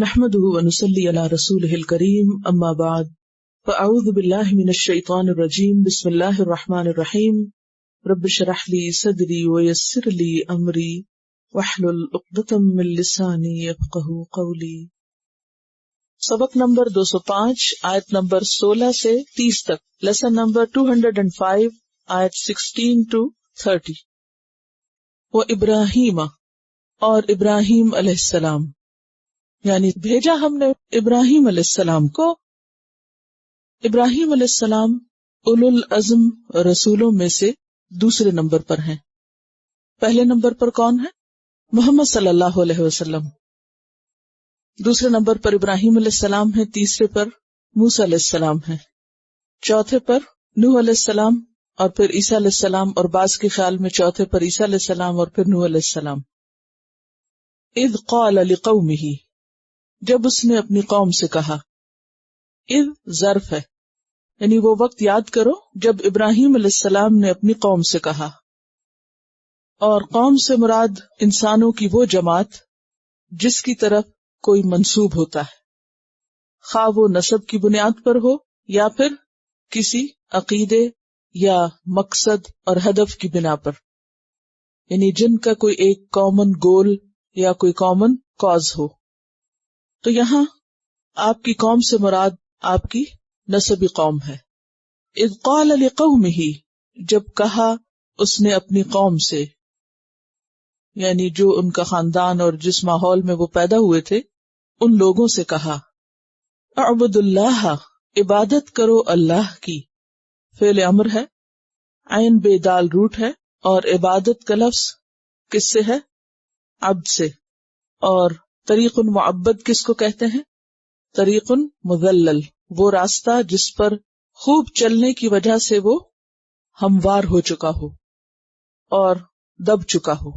نحمده ونصلي على رسوله الكريم اما بعد فاعوذ بالله من الشيطان الرجيم بسم الله الرحمن الرحيم رب اشرح لي صدري ويسر لي امري واحلل عقدة من لساني يفقهوا قولي۔ سبق نمبر 205 آیت نمبر 16 سے 30 تک، لیسن نمبر 205 آیت 16 to 30۔ وَإِبْرَاهِيمَ، اور ابراہیم علیہ السلام، یعنی بھیجا ہم نے ابراہیم علیہ السلام کو۔ ابراہیم علیہ السلام اولو العزم رسولوں میں سے دوسرے نمبر پر ہیں۔ پہلے نمبر پر کون ہے؟ محمد صلی اللہ علیہ وسلم۔ دوسرے نمبر پر ابراہیم علیہ السلام ہے، تیسرے پر موسیٰ علیہ السلام ہے، چوتھے پر نوح علیہ السلام، اور پھر عیسیٰ علیہ السلام، اور بعض کے خیال میں چوتھے پر عیسیٰ علیہ السلام اور پھر نوح علیہ السلام۔ اذ قال لقومہ، جب اس نے اپنی قوم سے کہا۔ اذ ظرف ہے، یعنی وہ وقت یاد کرو جب ابراہیم علیہ السلام نے اپنی قوم سے کہا، اور قوم سے مراد انسانوں کی وہ جماعت جس کی طرف کوئی منسوب ہوتا ہے، خواہ وہ نسب کی بنیاد پر ہو یا پھر کسی عقیدے یا مقصد اور ہدف کی بنا پر، یعنی جن کا کوئی ایک کامن گول یا کوئی کامن کاز ہو۔ تو یہاں آپ کی قوم سے مراد آپ کی نسبی قوم ہے۔ اذ قال لقومہ، جب کہا اس نے اپنی قوم سے، یعنی جو ان کا خاندان اور جس ماحول میں وہ پیدا ہوئے تھے ان لوگوں سے کہا۔ اعبد اللہ، عبادت کرو اللہ کی، فعل امر ہے، عین بے دال روٹ ہے، اور عبادت کا لفظ کس سے ہے؟ عبد سے۔ اور طریق معبد کس کو کہتے ہیں؟ طریق مذلل، وہ راستہ جس پر خوب چلنے کی وجہ سے وہ ہموار ہو چکا ہو اور دب چکا ہو۔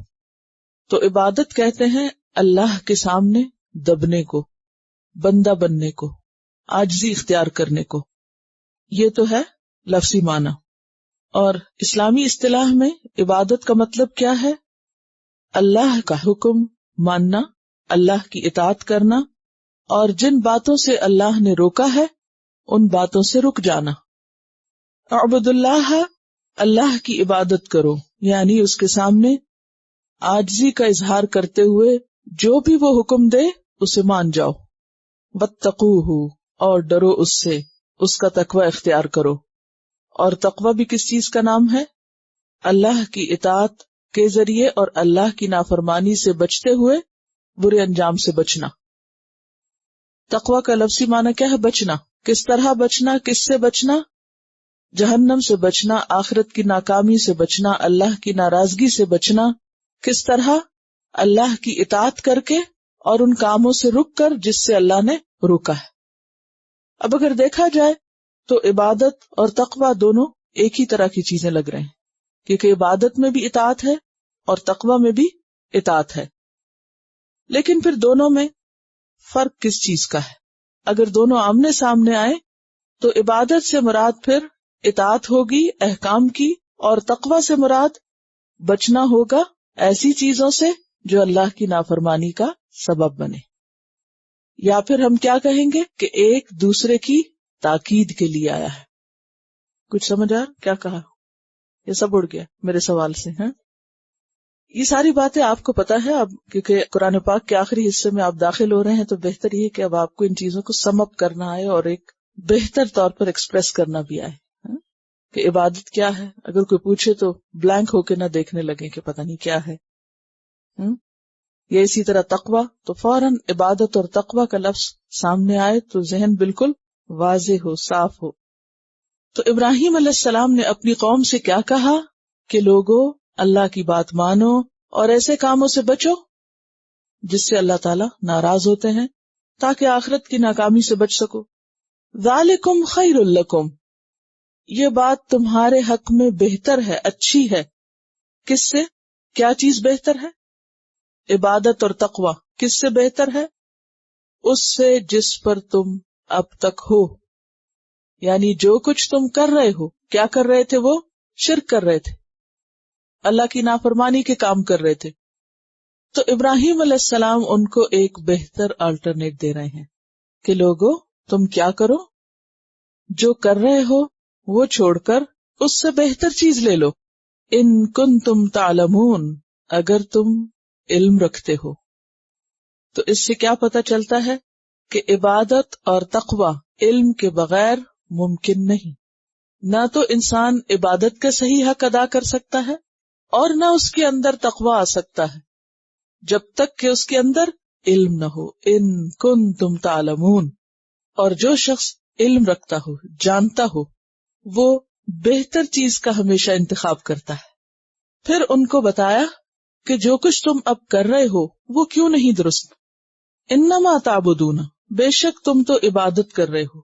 تو عبادت کہتے ہیں اللہ کے سامنے دبنے کو، بندہ بننے کو، عاجزی اختیار کرنے کو۔ یہ تو ہے لفظی معنی۔ اور اسلامی اصطلاح میں عبادت کا مطلب کیا ہے؟ اللہ کا حکم ماننا، اللہ کی اطاعت کرنا، اور جن باتوں سے اللہ نے روکا ہے ان باتوں سے رک جانا۔ اعبد اللہ، اللہ کی عبادت کرو، یعنی اس کے سامنے عاجزی کا اظہار کرتے ہوئے جو بھی وہ حکم دے اسے مان جاؤ۔ واتقوہ، اور ڈرو اس سے، اس کا تقوی اختیار کرو۔ اور تقوی بھی کس چیز کا نام ہے؟ اللہ کی اطاعت کے ذریعے اور اللہ کی نافرمانی سے بچتے ہوئے برے انجام سے بچنا۔ تقوی کا لفظی معنی کیا ہے؟ بچنا۔ کس طرح بچنا؟ کس سے بچنا؟ جہنم سے بچنا، آخرت کی ناکامی سے بچنا، اللہ کی ناراضگی سے بچنا۔ کس طرح؟ اللہ کی اطاعت کر کے اور ان کاموں سے رک کر جس سے اللہ نے روکا ہے۔ اب اگر دیکھا جائے تو عبادت اور تقوی دونوں ایک ہی طرح کی چیزیں لگ رہے ہیں، کیونکہ عبادت میں بھی اطاعت ہے اور تقوی میں بھی اطاعت ہے۔ لیکن پھر دونوں میں فرق کس چیز کا ہے؟ اگر دونوں آمنے سامنے آئے تو عبادت سے مراد پھر اطاعت ہوگی احکام کی، اور تقوی سے مراد بچنا ہوگا ایسی چیزوں سے جو اللہ کی نافرمانی کا سبب بنے۔ یا پھر ہم کیا کہیں گے کہ ایک دوسرے کی تاکید کے لیے آیا ہے۔ کچھ سمجھ آ کیا کہا؟ یہ سب اڑ گیا میرے سوال سے، ہیں؟ یہ ساری باتیں آپ کو پتا ہے اب، کیونکہ قرآن پاک کے آخری حصے میں آپ داخل ہو رہے ہیں، تو بہتر یہ کہ اب آپ کو ان چیزوں کو سم اپ کرنا آئے اور ایک بہتر طور پر ایکسپریس کرنا بھی آئے کہ عبادت کیا ہے۔ اگر کوئی پوچھے تو بلینک ہو کے نہ دیکھنے لگے کہ پتہ نہیں کیا ہے۔ یا اسی طرح تقوی، تو فوراً عبادت اور تقوی کا لفظ سامنے آئے تو ذہن بالکل واضح ہو، صاف ہو۔ تو ابراہیم علیہ السلام نے اپنی قوم سے کیا کہا کہ لوگوں اللہ کی بات مانو اور ایسے کاموں سے بچو جس سے اللہ تعالیٰ ناراض ہوتے ہیں، تاکہ آخرت کی ناکامی سے بچ سکو۔ ذالکم خیر لکم، یہ بات تمہارے حق میں بہتر ہے، اچھی ہے۔ کس سے؟ کیا چیز بہتر ہے؟ عبادت اور تقوی کس سے بہتر ہے؟ اس سے جس پر تم اب تک ہو، یعنی جو کچھ تم کر رہے ہو۔ کیا کر رہے تھے؟ وہ شرک کر رہے تھے، اللہ کی نافرمانی کے کام کر رہے تھے۔ تو ابراہیم علیہ السلام ان کو ایک بہتر آلٹرنیٹ دے رہے ہیں کہ لوگو تم کیا کرو، جو کر رہے ہو وہ چھوڑ کر اس سے بہتر چیز لے لو، ان کنتم تعلمون، اگر تم علم رکھتے ہو۔ تو اس سے کیا پتہ چلتا ہے کہ عبادت اور تقوی علم کے بغیر ممکن نہیں۔ نہ تو انسان عبادت کا صحیح حق ادا کر سکتا ہے اور نہ اس کے اندر تقوی آ سکتا ہے جب تک کہ اس کے اندر علم نہ ہو۔ ان کنتم تعلمون، اور جو شخص علم رکھتا ہو، جانتا ہو، وہ بہتر چیز کا ہمیشہ انتخاب کرتا ہے۔ پھر ان کو بتایا کہ جو کچھ تم اب کر رہے ہو وہ کیوں نہیں درست۔ انما تعبدون، بے شک تم تو عبادت کر رہے ہو،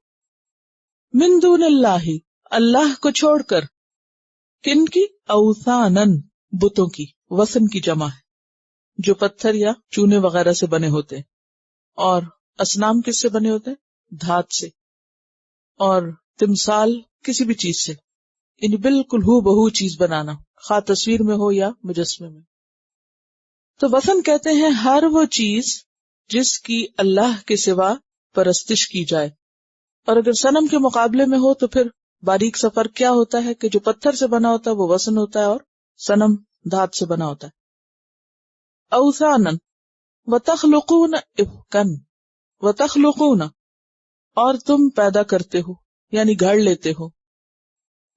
من دون اللہ، اللہ کو چھوڑ کر، کن کی؟ اوثانن، بتوں کی، وثن کی جمع ہے جو پتھر یا چونے وغیرہ سے بنے ہوتے ہیں، اور اصنام کس سے بنے ہوتے ہیں؟ دھات سے، اور تمثال کسی بھی چیز سے، یعنی بالکل ہو بہو چیز بنانا، خواہ تصویر میں ہو یا مجسمے میں۔ تو وثن کہتے ہیں ہر وہ چیز جس کی اللہ کے سوا پرستش کی جائے، اور اگر صنم کے مقابلے میں ہو تو پھر باریک سا فرق کیا ہوتا ہے کہ جو پتھر سے بنا ہوتا ہے وہ وثن ہوتا ہے اور صنم دھات سے بنا ہوتا ہے۔ اوثانا وتخلقون افکا، وتخلقون، اور تم پیدا کرتے ہو یعنی گھڑ لیتے ہو،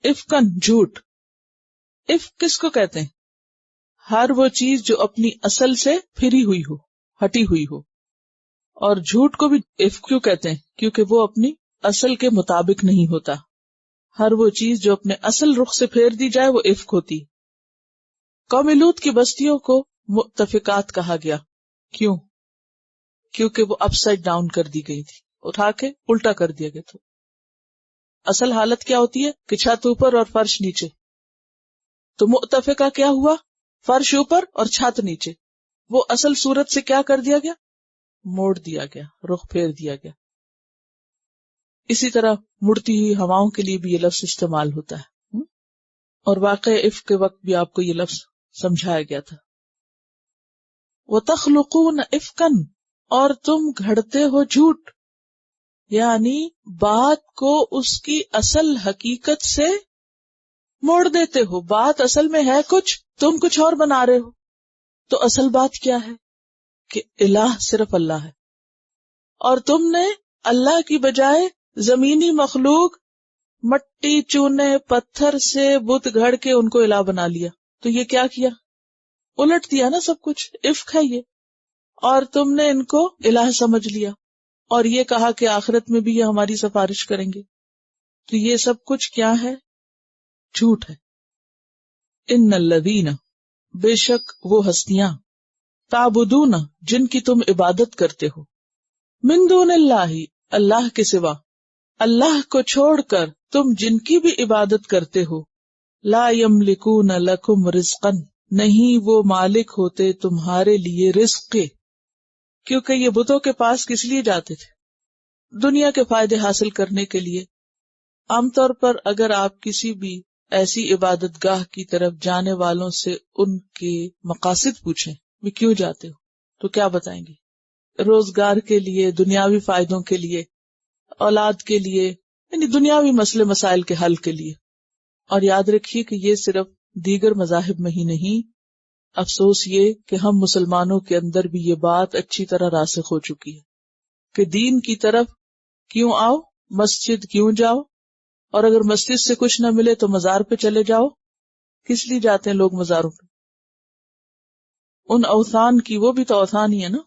افکن، جھوٹ۔ افک کس کو کہتے ہیں؟ ہر وہ چیز جو اپنی اصل سے پھری ہوئی ہو، ہٹی ہوئی ہو، اور جھوٹ کو بھی افک کیوں کہتے ہیں؟ کیونکہ وہ اپنی اصل کے مطابق نہیں ہوتا۔ ہر وہ چیز جو اپنے اصل رخ سے پھیر دی جائے وہ افک ہوتی۔ قوم لوط کی بستیوں کو مؤتفقات کہا گیا، کیوں؟ کیونکہ وہ اپ سائڈ ڈاؤن کر دی گئی تھی، اٹھا کے الٹا کر دیا گیا تھا۔ اصل حالت کیا ہوتی ہے کہ چھت اوپر اور فرش نیچے، تو مؤتفقہ کیا ہوا؟ فرش اوپر اور چھت نیچے، وہ اصل صورت سے کیا کر دیا گیا؟ موڑ دیا گیا، رخ پھیر دیا گیا۔ اسی طرح مڑتی ہوئی ہواؤں کے لیے بھی یہ لفظ استعمال ہوتا ہے، اور واقع افک کے وقت بھی آپ کو یہ لفظ سمجھایا گیا تھا۔ وَتَخْلُقُونَ إِفْكًا، اور تم گھڑتے ہو جھوٹ، یعنی بات کو اس کی اصل حقیقت سے موڑ دیتے ہو۔ بات اصل میں ہے کچھ، تم کچھ اور بنا رہے ہو۔ تو اصل بات کیا ہے کہ الہ صرف اللہ ہے، اور تم نے اللہ کی بجائے زمینی مخلوق، مٹی، چونے، پتھر سے بت گھڑ کے ان کو الہ بنا لیا۔ تو یہ کیا کیا؟ الٹ دیا نا سب کچھ، افک ہے یہ، اور تم نے ان کو الہ سمجھ لیا، اور یہ کہا کہ آخرت میں بھی یہ ہماری سفارش کریں گے۔ تو یہ سب کچھ کیا ہے؟ جھوٹ ہے۔ ان الذین، بے شک وہ ہستیاں، تعبدون، جن کی تم عبادت کرتے ہو، من دون اللہ، اللہ کے سوا، اللہ کو چھوڑ کر تم جن کی بھی عبادت کرتے ہو، لا یملکون لکم رزقا، نہیں وہ مالک ہوتے تمہارے لیے رزق کے۔ کیونکہ یہ بتوں کے پاس کس لیے جاتے تھے؟ دنیا کے فائدے حاصل کرنے کے لیے۔ عام طور پر اگر آپ کسی بھی ایسی عبادت گاہ کی طرف جانے والوں سے ان کے مقاصد پوچھیں، وہ کیوں جاتے ہو، تو کیا بتائیں گے؟ روزگار کے لیے، دنیاوی فائدوں کے لیے، اولاد کے لیے، یعنی دنیاوی مسئلے مسائل کے حل کے لیے۔ اور یاد رکھیے کہ یہ صرف دیگر مذاہب میں ہی نہیں، افسوس یہ کہ ہم مسلمانوں کے اندر بھی یہ بات اچھی طرح راسخ ہو چکی ہے کہ دین کی طرف کیوں آؤ، مسجد کیوں جاؤ، اور اگر مسجد سے کچھ نہ ملے تو مزار پہ چلے جاؤ۔ کس لیے جاتے ہیں لوگ مزاروں پہ؟ ان اوثان کی، وہ بھی تو اوثان ہی ہے نا،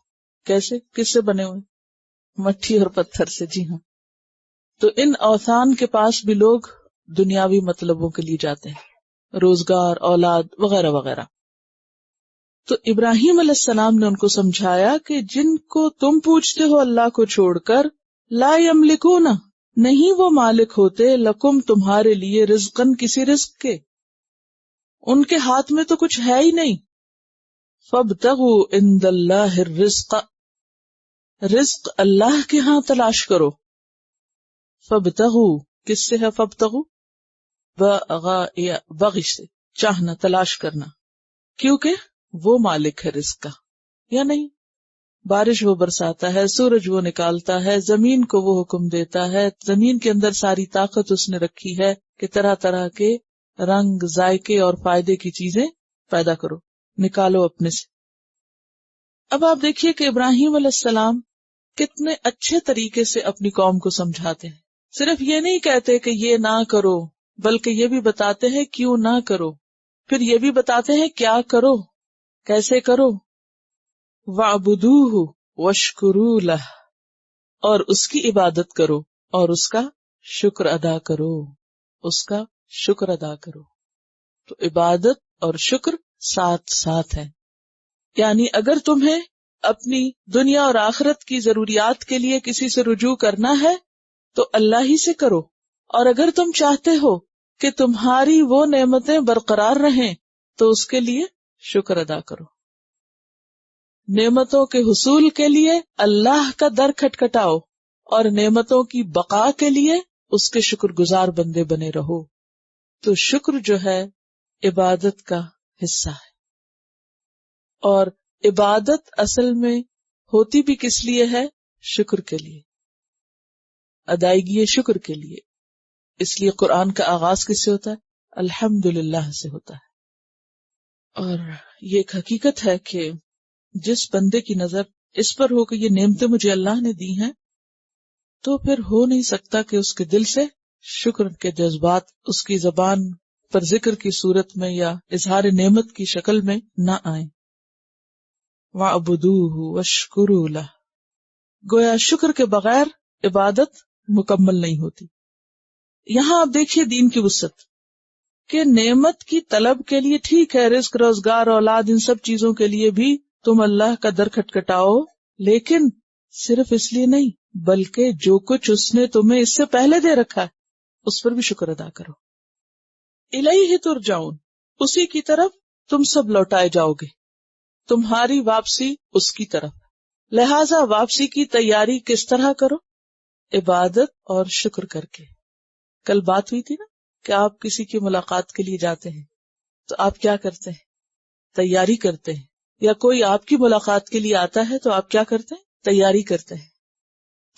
کیسے، کس سے بنے ہوئے؟ مٹی اور پتھر سے، جی ہاں۔ تو ان اوثان کے پاس بھی لوگ دنیاوی مطلبوں کے لیے جاتے ہیں، روزگار، اولاد وغیرہ وغیرہ۔ تو ابراہیم علیہ السلام نے ان کو سمجھایا کہ جن کو تم پوچھتے ہو اللہ کو چھوڑ کر، لا یملکون، نہیں وہ مالک ہوتے، لکم تمہارے لیے، رزقن کسی رزق کے، ان کے ہاتھ میں تو کچھ ہے ہی نہیں۔ فابتغوا عند اللہ الرزق، رزق اللہ کے ہاں تلاش کرو۔ فابتغوا کس سے ہے؟ فابتغوا بغش سے، چاہنا، تلاش کرنا، کیونکہ وہ مالک ہے رزق کا۔ یا نہیں؟ بارش وہ برساتا ہے، سورج وہ نکالتا ہے، زمین کو وہ حکم دیتا ہے، زمین کے اندر ساری طاقت اس نے رکھی ہے کہ طرح طرح کے رنگ، ذائقے اور فائدے کی چیزیں پیدا کرو، نکالو اپنے سے۔ اب آپ دیکھیے کہ ابراہیم علیہ السلام کتنے اچھے طریقے سے اپنی قوم کو سمجھاتے ہیں۔ صرف یہ نہیں کہتے کہ یہ نہ کرو، بلکہ یہ بھی بتاتے ہیں کیوں نہ کرو، پھر یہ بھی بتاتے ہیں کیا کرو، کیسے کرو۔ وَاعْبُدُوهُ وَاشْكُرُوا لَهُ، اور اس کی عبادت کرو اور اس کا شکر ادا کرو، اس کا شکر ادا کرو۔ تو عبادت اور شکر ساتھ ساتھ ہے، یعنی اگر تمہیں اپنی دنیا اور آخرت کی ضروریات کے لیے کسی سے رجوع کرنا ہے تو اللہ ہی سے کرو، اور اگر تم چاہتے ہو کہ تمہاری وہ نعمتیں برقرار رہیں تو اس کے لیے شکر ادا کرو۔ نعمتوں کے حصول کے لیے اللہ کا در کھٹکھٹاؤ اور نعمتوں کی بقا کے لیے اس کے شکر گزار بندے بنے رہو۔ تو شکر جو ہے عبادت کا حصہ ہے، اور عبادت اصل میں ہوتی بھی کس لیے ہے؟ شکر کے لیے، ادائیگی شکر کے لیے۔ اس لیے قرآن کا آغاز کس سے ہوتا ہے؟ الحمدللہ سے ہوتا ہے۔ اور یہ ایک حقیقت ہے کہ جس بندے کی نظر اس پر ہو کہ یہ نعمتیں مجھے اللہ نے دی ہیں، تو پھر ہو نہیں سکتا کہ اس کے دل سے شکر کے جذبات اس کی زبان پر ذکر کی صورت میں یا اظہار نعمت کی شکل میں نہ آئیں۔ وَاعْبُدُوهُ وَاشْكُرُوا لَهُ، گویا شکر کے بغیر عبادت مکمل نہیں ہوتی۔ یہاں آپ دیکھیے دین کی وسعت کہ نعمت کی طلب کے لیے ٹھیک ہے، رزق، روزگار، اولاد، ان سب چیزوں کے لیے بھی تم اللہ کا در کھٹکھٹاؤ، لیکن صرف اس لیے نہیں بلکہ جو کچھ اس نے تمہیں اس سے پہلے دے رکھا ہے اس پر بھی شکر ادا کرو۔ الیہ ترجعون، اسی کی طرف تم سب لوٹائے جاؤ گے، تمہاری واپسی اس کی طرف، لہذا واپسی کی تیاری کس طرح کرو؟ عبادت اور شکر کر کے۔ کل بات ہوئی تھی نا کہ آپ کسی کی ملاقات کے لیے جاتے ہیں تو آپ کیا کرتے ہیں؟ تیاری کرتے ہیں، یا کوئی آپ کی ملاقات کے لیے آتا ہے تو آپ کیا کرتے ہیں؟ تیاری کرتے ہیں۔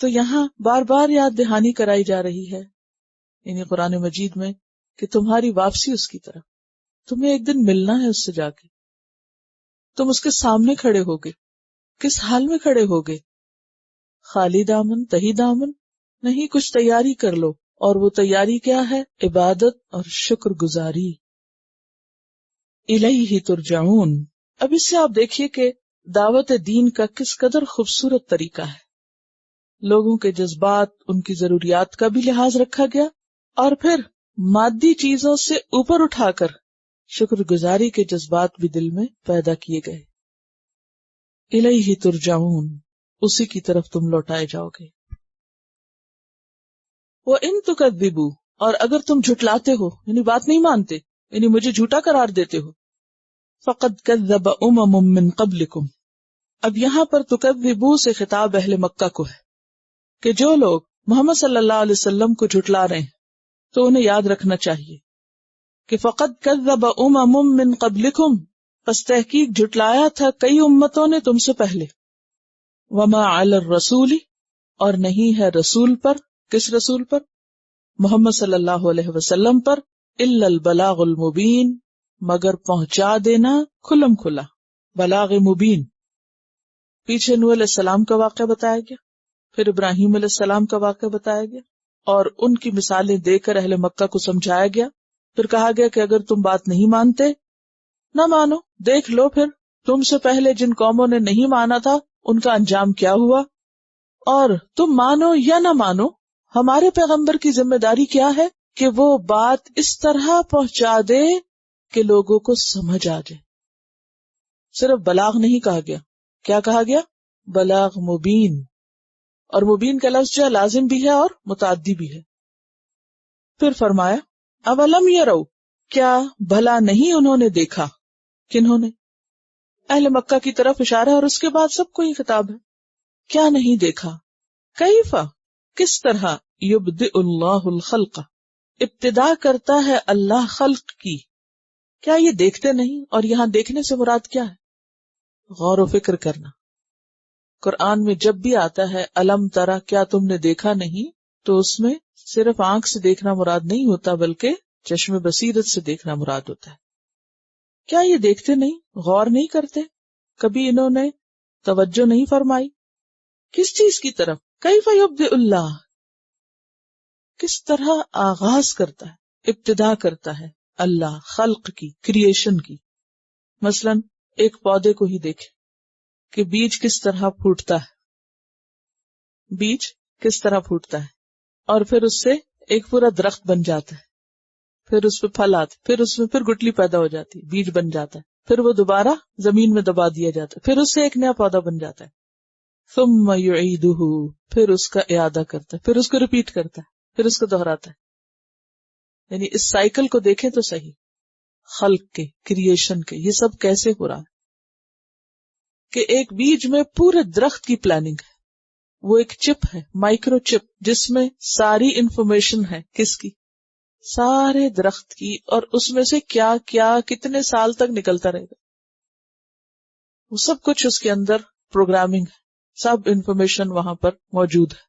تو یہاں بار بار یاد دہانی کرائی جا رہی ہے یعنی قرآن مجید میں کہ تمہاری واپسی اس کی طرف، تمہیں ایک دن ملنا ہے اس سے جا کے، تم اس کے سامنے کھڑے ہوگے، کس حال میں کھڑے ہوگے؟ خالی دامن، تہی دامن نہیں، کچھ تیاری کر لو، اور وہ تیاری کیا ہے؟ عبادت اور شکر گزاری۔ الیہ ترجعون، اب اس سے آپ دیکھیے کہ دعوت دین کا کس قدر خوبصورت طریقہ ہے۔ لوگوں کے جذبات، ان کی ضروریات کا بھی لحاظ رکھا گیا، اور پھر مادی چیزوں سے اوپر اٹھا کر شکر گزاری کے جذبات بھی دل میں پیدا کیے گئے۔ الیہ ترجعون، اسی کی طرف تم لوٹائے جاؤ گے۔ وَإِن تُكَذِّبُوا، اور اگر تم جھٹلاتے ہو یعنی بات نہیں مانتے، یعنی مجھے جھوٹا قرار دیتے ہو، فَقَدْ كَذَّبَ أُمَمٌ مِّن قَبْلِكُمْ، اب یہاں پر تُكَذِّبُوا سے خطاب اہل مکہ کو ہے کہ جو لوگ محمد صلی اللہ علیہ وسلم کو جھٹلا رہے ہیں تو انہیں یاد رکھنا چاہیے کہ فَقَدْ كَذَّبَ أُمَمٌ مِّن قَبْلِكُمْ، پس تحقیق جھٹلایا تھا کئی امتوں نے تم سے پہلے۔ وَمَا عَلَى الرَّسُولِ، اور نہیں ہے رسول پر، کس رسول پر؟ محمد صلی اللہ علیہ وسلم پر، إِلَّا الْبَلَاغُ الْمُبِينُ، مگر پہنچا دینا کھلم کھلا، بلاغ مبین۔ پیچھے نوح علیہ السلام کا واقعہ بتایا گیا، پھر ابراہیم علیہ السلام کا واقعہ بتایا گیا، اور ان کی مثالیں دے کر اہل مکہ کو سمجھایا گیا، پھر کہا گیا کہ اگر تم بات نہیں مانتے نہ مانو، دیکھ لو پھر تم سے پہلے جن قوموں نے نہیں مانا تھا ان کا انجام کیا ہوا، اور تم مانو یا نہ مانو ہمارے پیغمبر کی ذمہ داری کیا ہے کہ وہ بات اس طرح پہنچا دے کہ لوگوں کو سمجھ آ جائے۔ صرف بلاغ نہیں کہا گیا، کیا کہا گیا؟ بلاغ مبین، اور مبین کا لفظ جو ہے لازم بھی ہے اور متعدی بھی ہے۔ پھر فرمایا اولم یرو، کیا بھلا نہیں انہوں نے دیکھا؟ کنہوں نے؟ اہل مکہ کی طرف اشارہ، اور اس کے بعد سب کو ہی خطاب ہے۔ کیا نہیں دیکھا؟ کیفا، کس طرح، یبدئ اللہ الخلق، ابتدا کرتا ہے اللہ خلق کی۔ کیا یہ دیکھتے نہیں؟ اور یہاں دیکھنے سے مراد کیا ہے؟ غور و فکر کرنا. قرآن میں جب بھی آتا ہے الم ترا کیا تم نے دیکھا نہیں، تو اس میں صرف آنکھ سے دیکھنا مراد نہیں ہوتا بلکہ چشم بصیرت سے دیکھنا مراد ہوتا ہے. کیا یہ دیکھتے نہیں، غور نہیں کرتے، کبھی انہوں نے توجہ نہیں فرمائی کس چیز کی طرف؟ کیف یبدئ اللہ، کس طرح آغاز کرتا ہے، ابتدا کرتا ہے اللہ خلق کی، کریشن کی. مثلا ایک پودے کو ہی دیکھیں کہ بیج کس طرح پھوٹتا ہے، بیج کس طرح پھوٹتا ہے اور پھر اس سے ایک پورا درخت بن جاتا ہے، پھر اس پہ پھل آتے، پھر اس میں پھر گٹلی پیدا ہو جاتی، بیج بن جاتا ہے، پھر وہ دوبارہ زمین میں دبا دیا جاتا ہے، پھر اس سے ایک نیا پودا بن جاتا ہے. ثم یعیدہ، پھر اس کا اعادہ کرتا ہے، پھر اس کو ریپیٹ کرتا ہے، پھر اس کو دہراتا ہے. یعنی اس سائیکل کو دیکھیں تو صحیح، خلق کے، کریشن کے، یہ سب کیسے ہو رہا ہے کہ ایک بیج میں پورے درخت کی پلاننگ ہے. وہ ایک چپ ہے، مائکرو چپ، جس میں ساری انفارمیشن ہے، کس کی؟ سارے درخت کی، اور اس میں سے کیا کیا کتنے سال تک نکلتا رہے گا، وہ سب کچھ اس کے اندر پروگرامنگ ہے، سب انفارمیشن وہاں پر موجود ہے.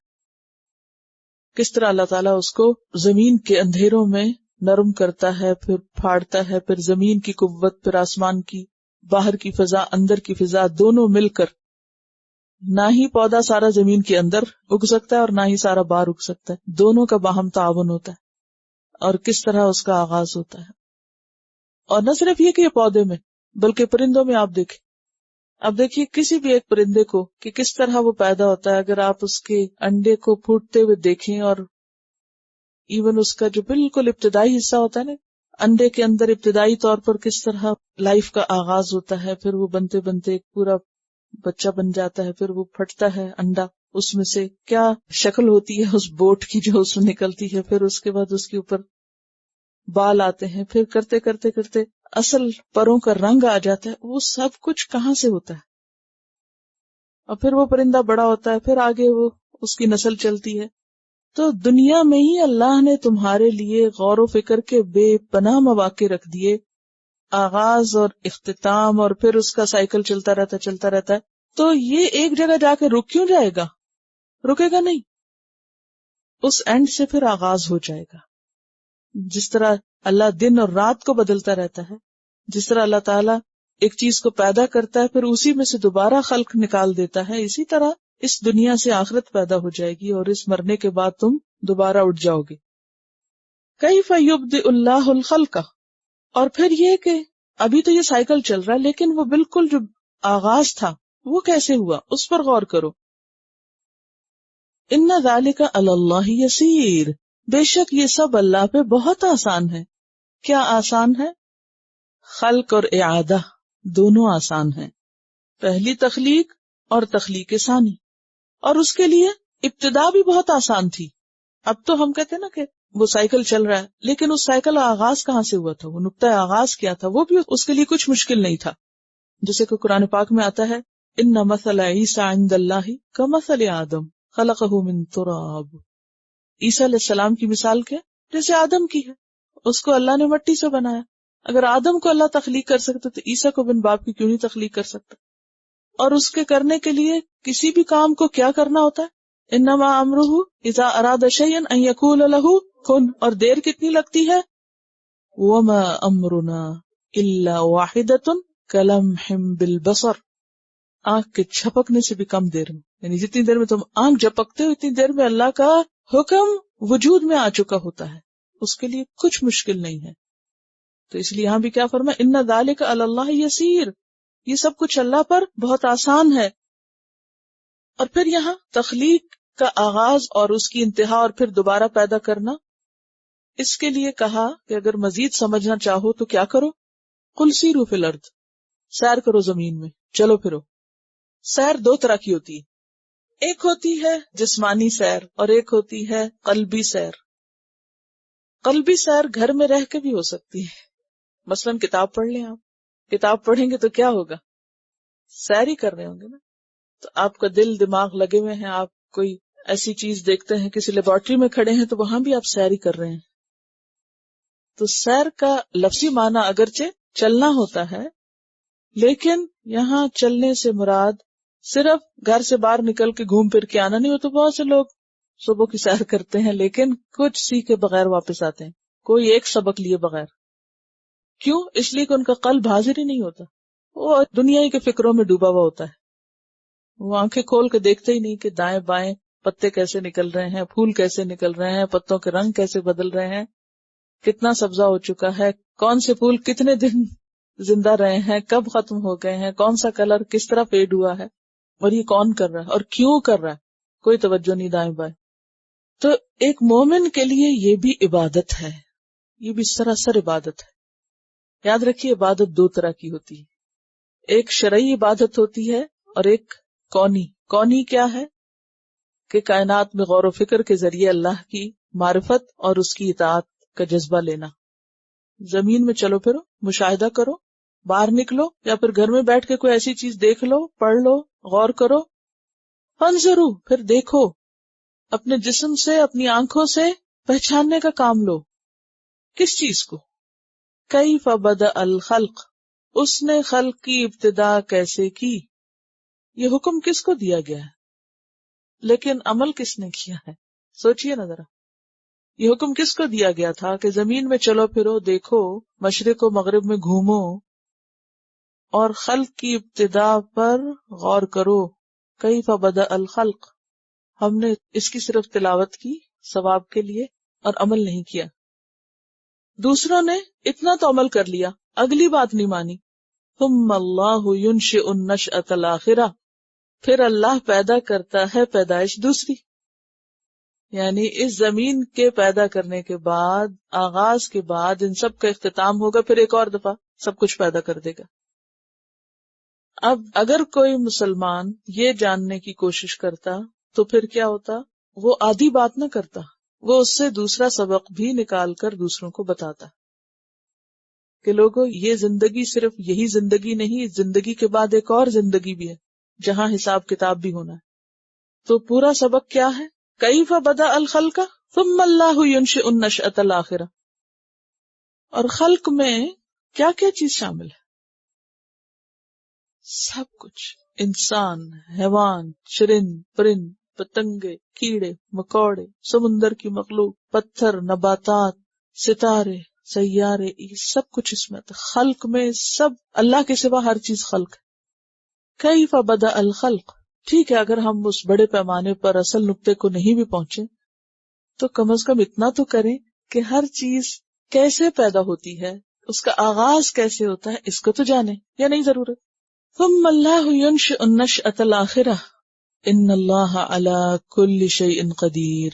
کس طرح اللہ تعالیٰ اس کو زمین کے اندھیروں میں نرم کرتا ہے، پھر پھاڑتا ہے، پھر زمین کی قوت، پھر آسمان کی، باہر کی فضا، اندر کی فضا، دونوں مل کر نہ ہی پودا سارا زمین کے اندر اگ سکتا ہے اور نہ ہی سارا باہر اگ سکتا ہے، دونوں کا باہم تعاون ہوتا ہے. اور کس طرح اس کا آغاز ہوتا ہے. اور نہ صرف یہ کہ یہ پودے میں، بلکہ پرندوں میں آپ دیکھیں، اب دیکھیے کسی بھی ایک پرندے کو کہ کس طرح وہ پیدا ہوتا ہے. اگر آپ اس کے انڈے کو پھوٹتے ہوئے دیکھیں، اور ایون اس کا جو بالکل ابتدائی حصہ ہوتا ہے نا، انڈے کے اندر ابتدائی طور پر کس طرح لائف کا آغاز ہوتا ہے، پھر وہ بنتے بنتے ایک پورا بچہ بن جاتا ہے، پھر وہ پھٹتا ہے انڈا، اس میں سے کیا شکل ہوتی ہے اس بوٹ کی جو اس میں نکلتی ہے، پھر اس کے بعد اس کے اوپر بال آتے ہیں، پھر کرتے کرتے کرتے اصل پروں کا رنگ آ جاتا ہے. وہ سب کچھ کہاں سے ہوتا ہے؟ اور پھر وہ پرندہ بڑا ہوتا ہے، پھر آگے وہ اس کی نسل چلتی ہے. تو دنیا میں ہی اللہ نے تمہارے لیے غور و فکر کے بے پناہ مواقع رکھ دیے، آغاز اور اختتام، اور پھر اس کا سائیکل چلتا رہتا ہے. تو یہ ایک جگہ جا کے رک کیوں جائے گا؟ رکے گا نہیں، اس اینڈ سے پھر آغاز ہو جائے گا. جس طرح اللہ دن اور رات کو بدلتا رہتا ہے، جس طرح اللہ تعالیٰ ایک چیز کو پیدا کرتا ہے پھر اسی میں سے دوبارہ خلق نکال دیتا ہے، اسی طرح اس دنیا سے آخرت پیدا ہو جائے گی اور اس مرنے کے بعد تم دوبارہ اٹھ جاؤ گے. کیف یبدئ اللہ الخلق، اور پھر یہ کہ ابھی تو یہ سائیکل چل رہا ہے، لیکن وہ بالکل جو آغاز تھا وہ کیسے ہوا، اس پر غور کرو. ان ذالک علی اللہ یسیر، بے شک یہ سب اللہ پہ بہت آسان ہے. کیا آسان ہے؟ خلق اور اعادہ دونوں آسان ہیں. پہلی تخلیق اور تخلیق ثانی، اور اس کے لیے ابتدا بھی بہت آسان تھی. اب تو ہم کہتے ہیں نا کہ وہ سائیکل چل رہا ہے، لیکن اس سائیکل کا آغاز کہاں سے ہوا تھا، وہ نقطہ آغاز کیا تھا، وہ بھی اس کے لیے کچھ مشکل نہیں تھا. جیسے کہ قرآن پاک میں آتا ہے ان مثل عیسی عند اللہ کمثل آدم خلقہ من تراب. عیسیٰ علیہ السلام کی مثال کیا؟ جیسے آدم کی ہے، اس کو اللہ نے مٹی سے بنایا. اگر آدم کو اللہ تخلیق کر سکتا تو عیسیٰ کو بن باپ کی کیوں نہیں تخلیق کر سکتا؟ اور اس کے کرنے کے لیے کسی بھی کام کو کیا کرنا ہوتا ہے؟ انما امرہ اذا اراد شیئا ان یقول لہ کن. اور دیر کتنی لگتی ہے؟ وما امرنا الا واحدۃ کلمح بالبصر. آنکھ کے جھپکنے سے بھی کم دیر میں، یعنی جتنی دیر میں تم آنکھ جھپکتے ہو اتنی دیر میں اللہ کا حکم وجود میں آ چکا ہوتا ہے. اس کے لیے کچھ مشکل نہیں ہے. تو اس لیے یہاں بھی کیا فرمایا، ان ذالک علی اللہ یسیر، یہ سب کچھ اللہ پر بہت آسان ہے. اور پھر یہاں تخلیق کا آغاز اور اس کی انتہا اور پھر دوبارہ پیدا کرنا، اس کے لیے کہا کہ اگر مزید سمجھنا چاہو تو کیا کرو، قل سیروا فی الارض، سیر کرو زمین میں، چلو پھرو. سیر دو طرح کی ہوتی ہے، ایک ہوتی ہے جسمانی سیر اور ایک ہوتی ہے قلبی سیر. قلبی سیر گھر میں رہ کے بھی ہو سکتی ہے. مثلاً کتاب پڑھ لیں، آپ کتاب پڑھیں گے تو کیا ہوگا، سیر ہی کر رہے ہوں گے نا. تو آپ کا دل دماغ لگے ہوئے ہیں، آپ کوئی ایسی چیز دیکھتے ہیں، کسی لیبارٹری میں کھڑے ہیں تو وہاں بھی آپ سیر ہی کر رہے ہیں. تو سیر کا لفظی معنی اگرچہ چلنا ہوتا ہے، لیکن یہاں چلنے سے مراد صرف گھر سے باہر نکل کے گھوم پھر کے آنا نہیں. وہ تو بہت سے لوگ صبح کی سیر کرتے ہیں لیکن کچھ سیکھے بغیر واپس آتے ہیں, کوئی ایک سبق لیے بغیر. کیوں؟ اس لیے کہ ان کا قلب حاضر ہی نہیں ہوتا, وہ دنیا ہی کے فکروں میں ڈوبا ہوا ہوتا ہے. وہ آنکھیں کھول کے دیکھتے ہی نہیں کہ دائیں بائیں پتے کیسے نکل رہے ہیں, پھول کیسے نکل رہے ہیں, پتوں کے رنگ کیسے بدل رہے ہیں, کتنا سبزہ ہو چکا ہے, کون سے پھول کتنے دن زندہ رہے ہیں, کب ختم ہو گئے ہیں, کون سا کلر کس طرح فیڈ ہوا ہے, اور یہ کون کر رہا ہے اور کیوں کر رہا ہے, کوئی توجہ نہیں دائیں بائیں. تو ایک مومن کے لیے یہ بھی عبادت ہے, یہ بھی سراسر عبادت ہے. یاد رکھیے عبادت دو طرح کی ہوتی ہے, ایک شرعی عبادت ہوتی ہے اور ایک کونی. کونی کیا ہے کہ کائنات میں غور و فکر کے ذریعے اللہ کی معرفت اور اس کی اطاعت کا جذبہ لینا. زمین میں چلو پھرو, مشاہدہ کرو, باہر نکلو یا پھر گھر میں بیٹھ کے کوئی ایسی چیز دیکھ لو, پڑھ لو, غور کرو. فانظروا, پھر دیکھو, اپنے جسم سے اپنی آنکھوں سے پہچاننے کا کام لو. کس چیز کو؟ کیف بدأ الخلق, اس نے خلق کی ابتدا کیسے کی. یہ حکم کس کو دیا گیا ہے لیکن عمل کس نے کیا ہے؟ سوچئے نا ذرا. یہ حکم کس کو دیا گیا تھا کہ زمین میں چلو پھرو, دیکھو, مشرق و مغرب میں گھومو اور خلق کی ابتدا پر غور کرو. کیف بدأ الخلق, ہم نے اس کی صرف تلاوت کی ثواب کے لیے اور عمل نہیں کیا. دوسروں نے اتنا تو عمل کر لیا, اگلی بات نہیں مانی. ثم اللہ ينشئ النشأۃ الآخرہ, پھر اللہ پیدا کرتا ہے پیدائش دوسری. یعنی اس زمین کے پیدا کرنے کے بعد, آغاز کے بعد ان سب کا اختتام ہوگا, پھر ایک اور دفعہ سب کچھ پیدا کر دے گا. اب اگر کوئی مسلمان یہ جاننے کی کوشش کرتا تو پھر کیا ہوتا؟ وہ آدھی بات نہ کرتا, وہ اس سے دوسرا سبق بھی نکال کر دوسروں کو بتاتا کہ لوگوں یہ زندگی صرف یہی زندگی نہیں, زندگی کے بعد ایک اور زندگی بھی ہے جہاں حساب کتاب بھی ہونا ہے. تو پورا سبق کیا ہے؟ کیف بدأ الخلق ثم اللہ ينشئ النشأۃ الآخرہ. اور خلق میں کیا کیا چیز شامل ہے؟ سب کچھ. انسان, حیوان, چرند, پرند, پتنگے, کیڑے مکوڑے, سمندر کی مخلوق, پتھر, نباتات, ستارے, سیارے, یہ سب کچھ اس میں. خلق میں سب اللہ کے سوا ہر چیز خلق ہے. کیف بدأ الخلق. ٹھیک ہے, اگر ہم اس بڑے پیمانے پر اصل نقطے کو نہیں بھی پہنچے تو کم از کم اتنا تو کریں کہ ہر چیز کیسے پیدا ہوتی ہے, اس کا آغاز کیسے ہوتا ہے, اس کو تو جانیں یا نہیں ضرورت. ثم اللہ ينشئ النشأۃ الآخرہ ان اللہ علی کل شیء قدیر.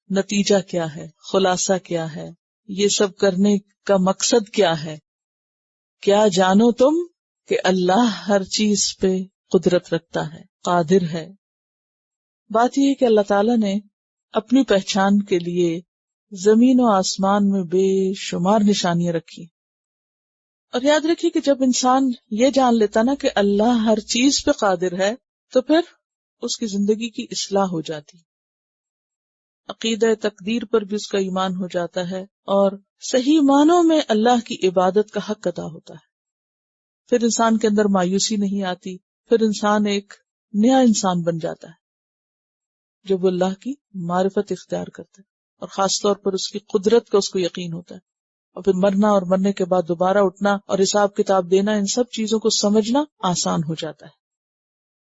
نتیجہ کیا ہے, خلاصہ کیا ہے, یہ سب کرنے کا مقصد کیا ہے؟ کیا جانو تم کہ اللہ ہر چیز پہ قدرت رکھتا ہے, قادر ہے. بات یہ ہے کہ اللہ تعالیٰ نے اپنی پہچان کے لیے زمین و آسمان میں بے شمار نشانیاں رکھی. اور یاد رکھیے کہ جب انسان یہ جان لیتا نا کہ اللہ ہر چیز پہ قادر ہے تو پھر اس کی زندگی کی اصلاح ہو جاتی, عقیدہ تقدیر پر بھی اس کا ایمان ہو جاتا ہے اور صحیح معنوں میں اللہ کی عبادت کا حق ادا ہوتا ہے. پھر انسان کے اندر مایوسی نہیں آتی, پھر انسان ایک نیا انسان بن جاتا ہے جب وہ اللہ کی معرفت اختیار کرتا ہے اور خاص طور پر اس کی قدرت کا اس کو یقین ہوتا ہے. اور پھر مرنا اور مرنے کے بعد دوبارہ اٹھنا اور حساب کتاب دینا, ان سب چیزوں کو سمجھنا آسان ہو جاتا ہے.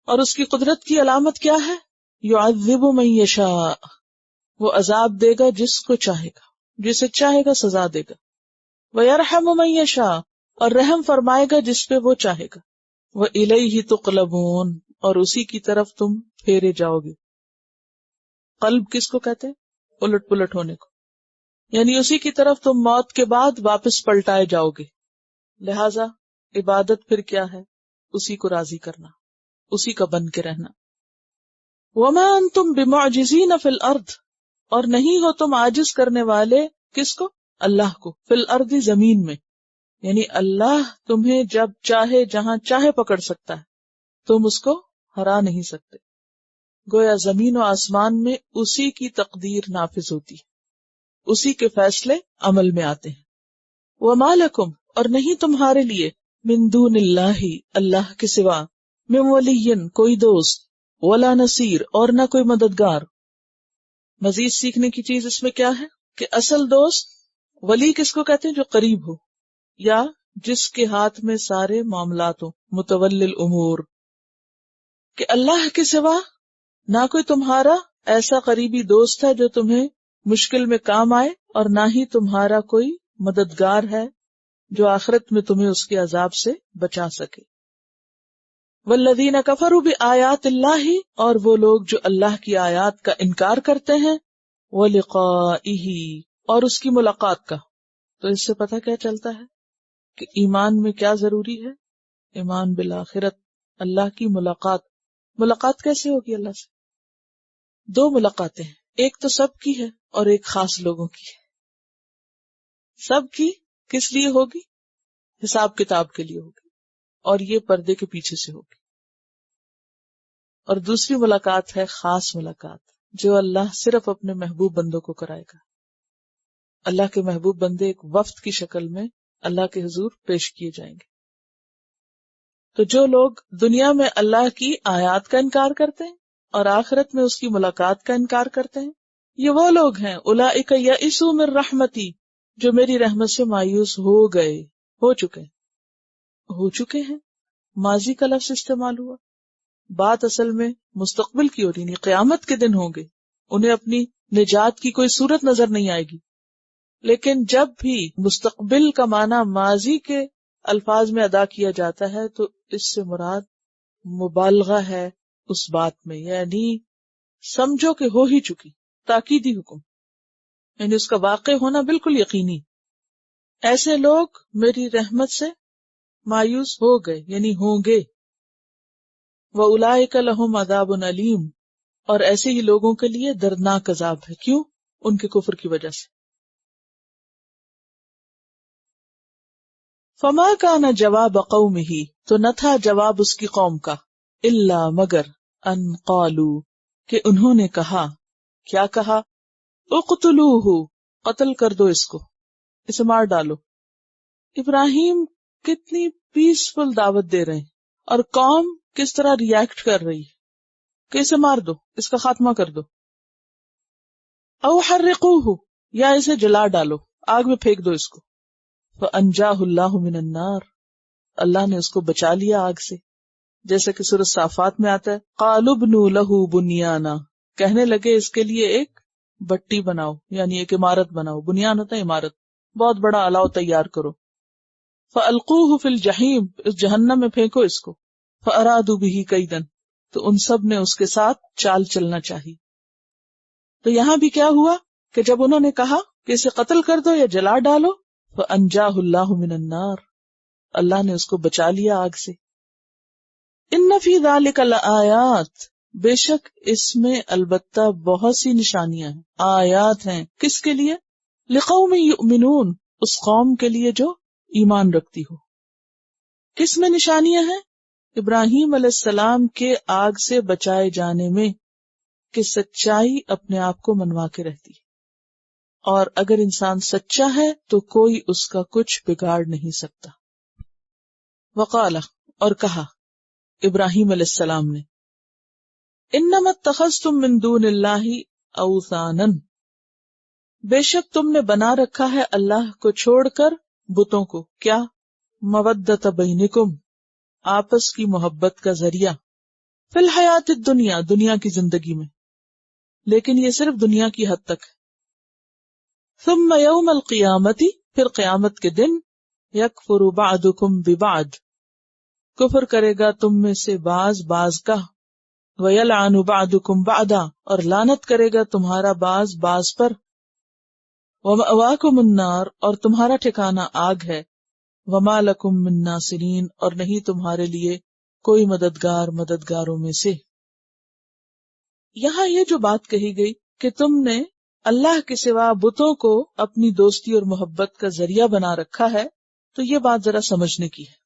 اور اس کی قدرت کی علامت کیا ہے؟ یعذب من یشاء, وہ عذاب دے گا جس کو چاہے گا, جسے چاہے گا سزا دے گا. ویرحم من یشاء, اور رحم فرمائے گا جس پہ وہ چاہے گا. وإلیہ تقلبون, اور اسی کی طرف تم پھیرے جاؤ گے. قلب کس کو کہتے ہیں؟ الٹ پلٹ ہونے کو, یعنی اسی کی طرف تم موت کے بعد واپس پلٹائے جاؤ گے. لہذا عبادت پھر کیا ہے؟ اسی کو راضی کرنا, اسی کا بن کے رہنا. وما انتم بمعجزین فی الارض, اور نہیں ہو تم عاجز کرنے والے کس کو؟ اللہ کو. فی الارض, زمین میں, یعنی اللہ تمہیں جب چاہے جہاں چاہے پکڑ سکتا ہے, تم اس کو ہرا نہیں سکتے. گویا زمین و آسمان میں اسی کی تقدیر نافذ ہوتی ہے, اسی کے فیصلے عمل میں آتے ہیں. وما لکم, اور نہیں تمہارے لیے, من دون اللہ اللہ کے سوا، من ولی کوئی دوست، ولا نصیر اور نہ کوئی مددگار۔ مزید سیکھنے کی چیز اس میں کیا ہے کہ اصل دوست ولی کس کو کہتے ہیں؟ جو قریب ہو یا جس کے ہاتھ میں سارے معاملات ہو، متولی الامور۔ کہ اللہ کے سوا نہ کوئی تمہارا ایسا قریبی دوست ہے جو تمہیں مشکل میں کام آئے، اور نہ ہی تمہارا کوئی مددگار ہے جو آخرت میں تمہیں اس کے عذاب سے بچا سکے۔ والذین کفروا بآیات اللہ، اور وہ لوگ جو اللہ کی آیات کا انکار کرتے ہیں، ولقائہ، اور اس کی ملاقات کا۔ تو اس سے پتہ کیا چلتا ہے کہ ایمان میں کیا ضروری ہے؟ ایمان بالآخرت، اللہ کی ملاقات۔ ملاقات کیسے ہوگی اللہ سے؟ دو ملاقاتیں ہیں، ایک تو سب کی ہے اور ایک خاص لوگوں کی ہے۔ سب کی کس لیے ہوگی؟ حساب کتاب کے لیے ہوگی، اور یہ پردے کے پیچھے سے ہوگی۔ اور دوسری ملاقات ہے خاص ملاقات، جو اللہ صرف اپنے محبوب بندوں کو کرائے گا۔ اللہ کے محبوب بندے ایک وفد کی شکل میں اللہ کے حضور پیش کیے جائیں گے۔ تو جو لوگ دنیا میں اللہ کی آیات کا انکار کرتے ہیں اور آخرت میں اس کی ملاقات کا انکار کرتے ہیں، یہ وہ لوگ ہیں اولئک یئسوا من رحمتی، جو میری رحمت سے مایوس ہو گئے، ہو چکے ہیں۔ ماضی کا لفظ استعمال ہوا، بات اصل میں مستقبل کی ہو رہی، نہیں قیامت کے دن ہوں گے، انہیں اپنی نجات کی کوئی صورت نظر نہیں آئے گی۔ لیکن جب بھی مستقبل کا معنی ماضی کے الفاظ میں ادا کیا جاتا ہے تو اس سے مراد مبالغہ ہے اس بات میں، یعنی سمجھو کہ ہو ہی چکی، تاکیدی حکم، یعنی اس کا واقع ہونا بالکل یقینی۔ ایسے لوگ میری رحمت سے مایوس ہو گئے، یعنی ہوں گے۔ وَأُولَئِكَ لَهُمْ عَذَابٌ أَلِيمٌ، اور ایسے ہی لوگوں کے لیے دردناک عذاب ہے۔ کیوں؟ ان کے کفر کی وجہ سے۔ فَمَا كَانَ جَوَابَ قَوْمِهِ، تو نہ تھا جواب اس کی قوم کا، إِلَّا مگر أَن قَالُوا، کہ انہوں نے کہا، کیا کہا؟ اقتلوہ، قتل کر دو اس کو، اسے مار ڈالو۔ ابراہیم کتنی پیسفل دعوت دے رہے ہیں اور قوم کس طرح ریئیکٹ کر رہی ہے کہ اسے مار دو، اس کا خاتمہ کر دو۔ او حرقوہ، یا اسے جلا ڈالو، آگ میں پھینک دو اس کو۔ فانجاہ اللہ من النار، اللہ نے اس کو بچا لیا آگ سے، جیسے کہ سورۃ صافات میں آتا ہے، قالوا ابنوا لہ بنیانا، کہنے لگے اس کے لیے ایک بٹی بناؤ، یعنی ایک عمارت بناؤ۔ بنیان ہوتا ہے عمارت، بہت بڑا الاؤ تیار کرو۔ فالقوہ فی الجحیم، اس جہنم میں پھینکو اس کو۔ فارادوا بہ کیدا، تو ان سب نے اس کے ساتھ چال چلنا چاہی۔ تو یہاں بھی کیا ہوا کہ جب انہوں نے کہا کہ اسے قتل کر دو یا جلا ڈالو، فانجاہ اللہ من النار، اللہ نے اس کو بچا لیا آگ سے۔ ان فی ذلک لآیات، بے شک اس میں البتہ بہت سی نشانیاں ہیں، آیات ہیں، کس کے لیے؟ لقوم یؤمنون، اس قوم کے لیے جو ایمان رکھتی ہو۔ کس میں نشانیاں ہیں؟ ابراہیم علیہ السلام کے آگ سے بچائے جانے میں، کہ سچائی اپنے آپ کو منوا کے رہتی ہے، اور اگر انسان سچا ہے تو کوئی اس کا کچھ بگاڑ نہیں سکتا۔ وقال، اور کہا ابراہیم علیہ السلام نے، انما اتخذتم من دون اللہ اوثانا، بے شک تم نے بنا رکھا ہے اللہ کو چھوڑ کر بتوں کو، کیا؟ مودۃ بینکم، آپس کی محبت کا ذریعہ، فی الحیات الدنیا، دنیا کی زندگی میں، لیکن یہ صرف دنیا کی حد تک ہے۔ ثم یوم القیامت، پھر قیامت کے دن، یکفر بعضکم ببعض، کفر کرے گا تم میں سے بعض کا، ویلعن بعضکم بعضا، اور لعنت کرے گا تمہارا بعض پر، ومأواکم النار، اور تمہارا ٹھکانہ آگ ہے، وما لکم من ناصرین، اور نہیں تمہارے لیے کوئی مددگاروں میں سے۔ یہاں یہ جو بات کہی گئی کہ تم نے اللہ کے سوا بتوں کو اپنی دوستی اور محبت کا ذریعہ بنا رکھا ہے، تو یہ بات ذرا سمجھنے کی ہے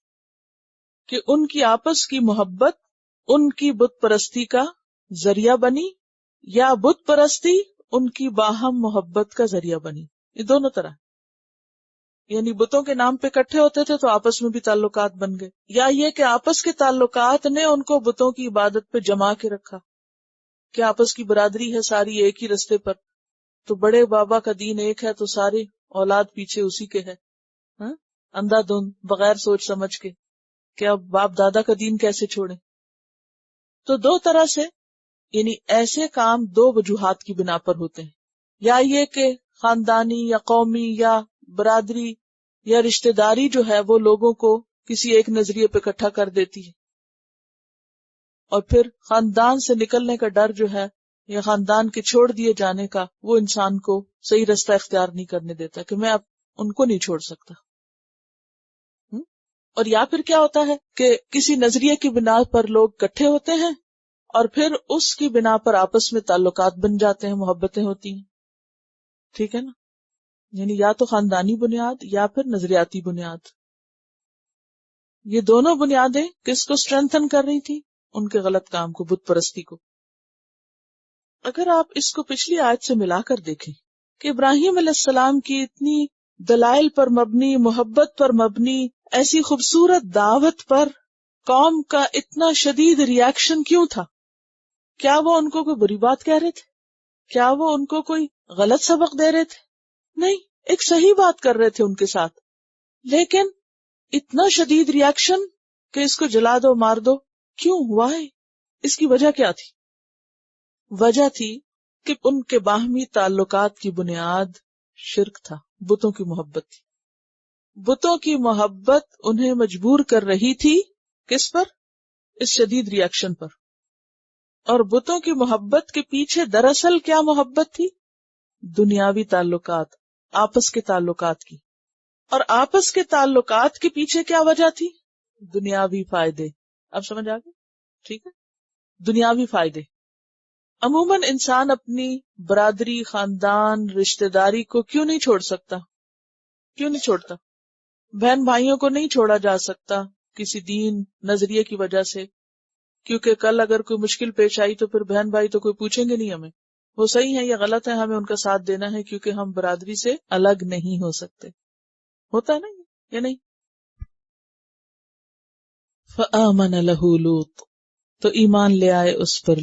کہ ان کی آپس کی محبت ان کی بت پرستی کا ذریعہ بنی، یا بت پرستی ان کی باہم محبت کا ذریعہ بنی۔ یہ دونوں طرح۔ یعنی بتوں کے نام پہ اکٹھے ہوتے تھے تو آپس میں بھی تعلقات بن گئے، یا یہ کہ آپس کے تعلقات نے ان کو بتوں کی عبادت پہ جما کے رکھا کہ آپس کی برادری ہے ساری ایک ہی رستے پر، تو بڑے بابا کا دین ایک ہے تو سارے اولاد پیچھے اسی کے ہے، اندھا دھند بغیر سوچ سمجھ کے کہ اب باپ دادا کا دین کیسے چھوڑیں۔ تو دو طرح سے یعنی ایسے کام دو وجوہات کی بنا پر ہوتے ہیں، یا یہ کہ خاندانی یا قومی یا برادری یا رشتہ داری جو ہے وہ لوگوں کو کسی ایک نظریے پہ اکٹھا کر دیتی ہے، اور پھر خاندان سے نکلنے کا ڈر جو ہے یا خاندان کے چھوڑ دیے جانے کا وہ انسان کو صحیح رستہ اختیار نہیں کرنے دیتا کہ میں اب ان کو نہیں چھوڑ سکتا۔ اور یا پھر کیا ہوتا ہے کہ کسی نظریے کی بنا پر لوگ اکٹھے ہوتے ہیں اور پھر اس کی بنا پر آپس میں تعلقات بن جاتے ہیں، محبتیں ہوتی ہیں، ٹھیک ہے نا، یعنی یا تو خاندانی بنیاد یا پھر نظریاتی بنیاد۔ یہ دونوں بنیادیں کس کو اسٹرینتھن کر رہی تھی؟ ان کے غلط کام کو، بت پرستی کو۔ اگر آپ اس کو پچھلی آیت سے ملا کر دیکھیں کہ ابراہیم علیہ السلام کی اتنی دلائل پر مبنی، محبت پر مبنی ایسی خوبصورت دعوت پر قوم کا اتنا شدید ریاکشن کیوں تھا؟ کیا وہ ان کو کوئی بری بات کہہ رہے تھے؟ کیا وہ ان کو کوئی غلط سبق دے رہے تھے؟ نہیں، ایک صحیح بات کر رہے تھے ان کے ساتھ، لیکن اتنا شدید ریاکشن کہ اس کو جلا دو، مار دو، کیوں؟ وائی؟ اس کی وجہ کیا تھی؟ وجہ تھی کہ ان کے باہمی تعلقات کی بنیاد شرک تھا، بتوں کی محبت تھی۔ بتوں کی محبت انہیں مجبور کر رہی تھی کس پر؟ اس شدید ریاکشن پر۔ اور بتوں کی محبت کے پیچھے دراصل کیا محبت تھی؟ دنیاوی تعلقات، آپس کے تعلقات کی۔ اور آپس کے تعلقات کے پیچھے کیا وجہ تھی؟ دنیاوی فائدے۔ اب سمجھ آ گئی؟ ٹھیک ہے، دنیاوی فائدے۔ عموماً انسان اپنی برادری، خاندان، رشتہ داری کو کیوں نہیں چھوڑ سکتا؟ کیوں نہیں چھوڑتا؟ بہن بھائیوں کو نہیں چھوڑا جا سکتا کسی دین، نظریے کی وجہ سے، کیونکہ کل اگر کوئی مشکل پیش آئی تو پھر بہن بھائی تو کوئی پوچھیں گے نہیں ہمیں وہ صحیح ہے یا غلط ہے، ہمیں ان کا ساتھ دینا ہے کیونکہ ہم برادری سے الگ نہیں ہو سکتے۔ ہوتا ہے نا یا نہیں؟ فآمن لہ لوط، تو ایمان لے آئے اس پر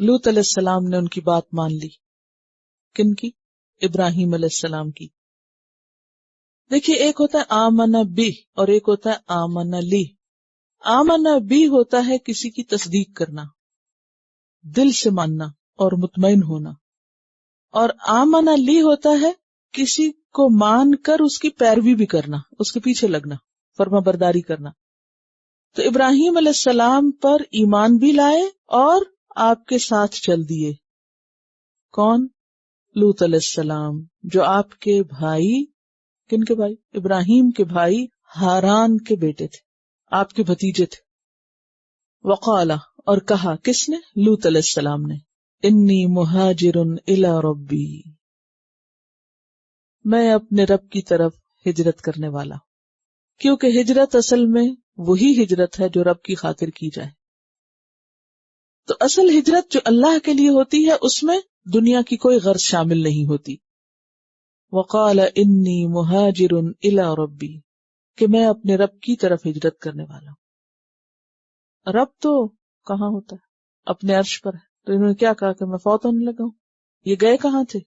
لوط علیہ السلام نے ان کی بات مان لی۔ کن کی؟ ابراہیم علیہ السلام کی۔ دیکھیے، ایک ہوتا ہے آمن بی اور ایک ہوتا ہے آمن لی۔ آمن بی ہوتا ہے کسی کی تصدیق کرنا، دل سے ماننا اور مطمئن ہونا، اور آمن لی ہوتا ہے کسی کو مان کر اس کی پیروی بھی کرنا، اس کے پیچھے لگنا، فرما برداری کرنا۔ تو ابراہیم علیہ السلام پر ایمان بھی لائے اور آپ کے ساتھ چل دیے۔ کون؟ لوط علیہ السلام، جو آپ کے بھائی، کن کے بھائی؟ ابراہیم کے بھائی ہاران کے بیٹے تھے، آپ کے بھتیجے تھے۔ وقال، اور کہا، کس نے؟ لوط علیہ السلام نے، انی مہاجر الی ربی، میں اپنے رب کی طرف ہجرت کرنے والا، کیونکہ ہجرت اصل میں وہی ہجرت ہے جو رب کی خاطر کی جائے۔ تو اصل ہجرت جو اللہ کے لیے ہوتی ہے اس میں دنیا کی کوئی غرض شامل نہیں ہوتی۔ وقال انی مہاجر الی ربی، کہ میں اپنے رب کی طرف ہجرت کرنے والا ہوں۔ رب تو کہاں ہوتا ہے؟ اپنے عرش پر ہے۔ تو انہوں نے کیا کہا کہ میں فوت ہونے لگا ہوں؟ یہ گئے کہاں تھے؟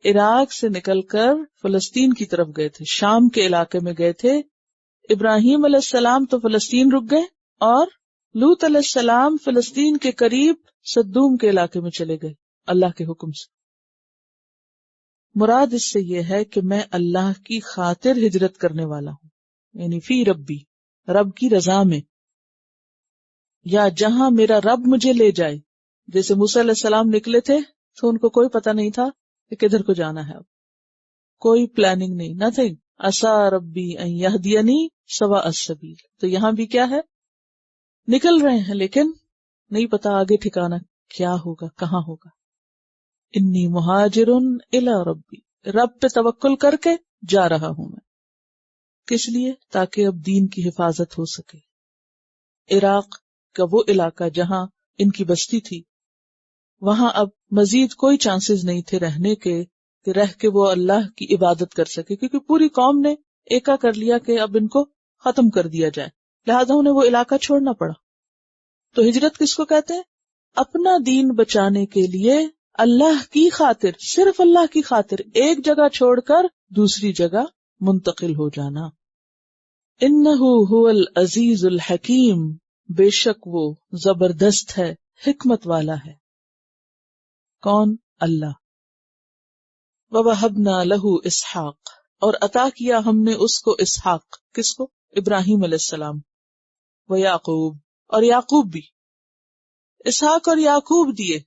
عراق سے نکل کر فلسطین کی طرف گئے تھے، شام کے علاقے میں گئے تھے۔ ابراہیم علیہ السلام تو فلسطین رک گئے اور لوط علیہ السلام فلسطین کے قریب صدوم کے علاقے میں چلے گئے اللہ کے حکم سے۔ مراد اس سے یہ ہے کہ میں اللہ کی خاطر ہجرت کرنے والا ہوں، یعنی فی ربی، رب کی رضا میں، یا جہاں میرا رب مجھے لے جائے۔ جیسے موسیٰ علیہ السلام نکلے تھے تو ان کو کوئی پتہ نہیں تھا کہ کدھر کو جانا ہے، اب کوئی پلاننگ نہیں، نتھنگ۔ عسیٰ ربی ان یہدینی سواء السبیل۔ تو یہاں بھی کیا ہے؟ نکل رہے ہیں لیکن نہیں پتا آگے ٹھکانا کیا ہوگا، کہاں ہوگا۔ انی مہاجر الی ربی، رب پہ توکل کر کے جا رہا ہوں میں۔ کس لیے؟ تاکہ اب دین کی حفاظت ہو سکے۔ عراق کا وہ علاقہ جہاں ان کی بستی تھی، وہاں اب مزید کوئی چانسز نہیں تھے رہنے کے کہ رہ کے وہ اللہ کی عبادت کر سکے، کیونکہ پوری قوم نے ایکا کر لیا کہ اب ان کو ختم کر دیا جائے، لہذا انہیں وہ علاقہ چھوڑنا پڑا۔ تو ہجرت کس کو کہتے ہیں؟ اپنا دین بچانے کے لیے اللہ کی خاطر، صرف اللہ کی خاطر ایک جگہ چھوڑ کر دوسری جگہ منتقل ہو جانا۔ انہ هو العزیز الحکیم، بے شک وہ زبردست ہے، حکمت والا ہے۔ کون؟ اللہ۔ وَوَهَبْنَا لَهُ اسحاق، اور عطا کیا ہم نے اس کو اسحاق، کس کو؟ ابراہیم علیہ السلام، وَيَعْقُوب، اور یعقوب بھی۔ اسحاق اور یعقوب دیے۔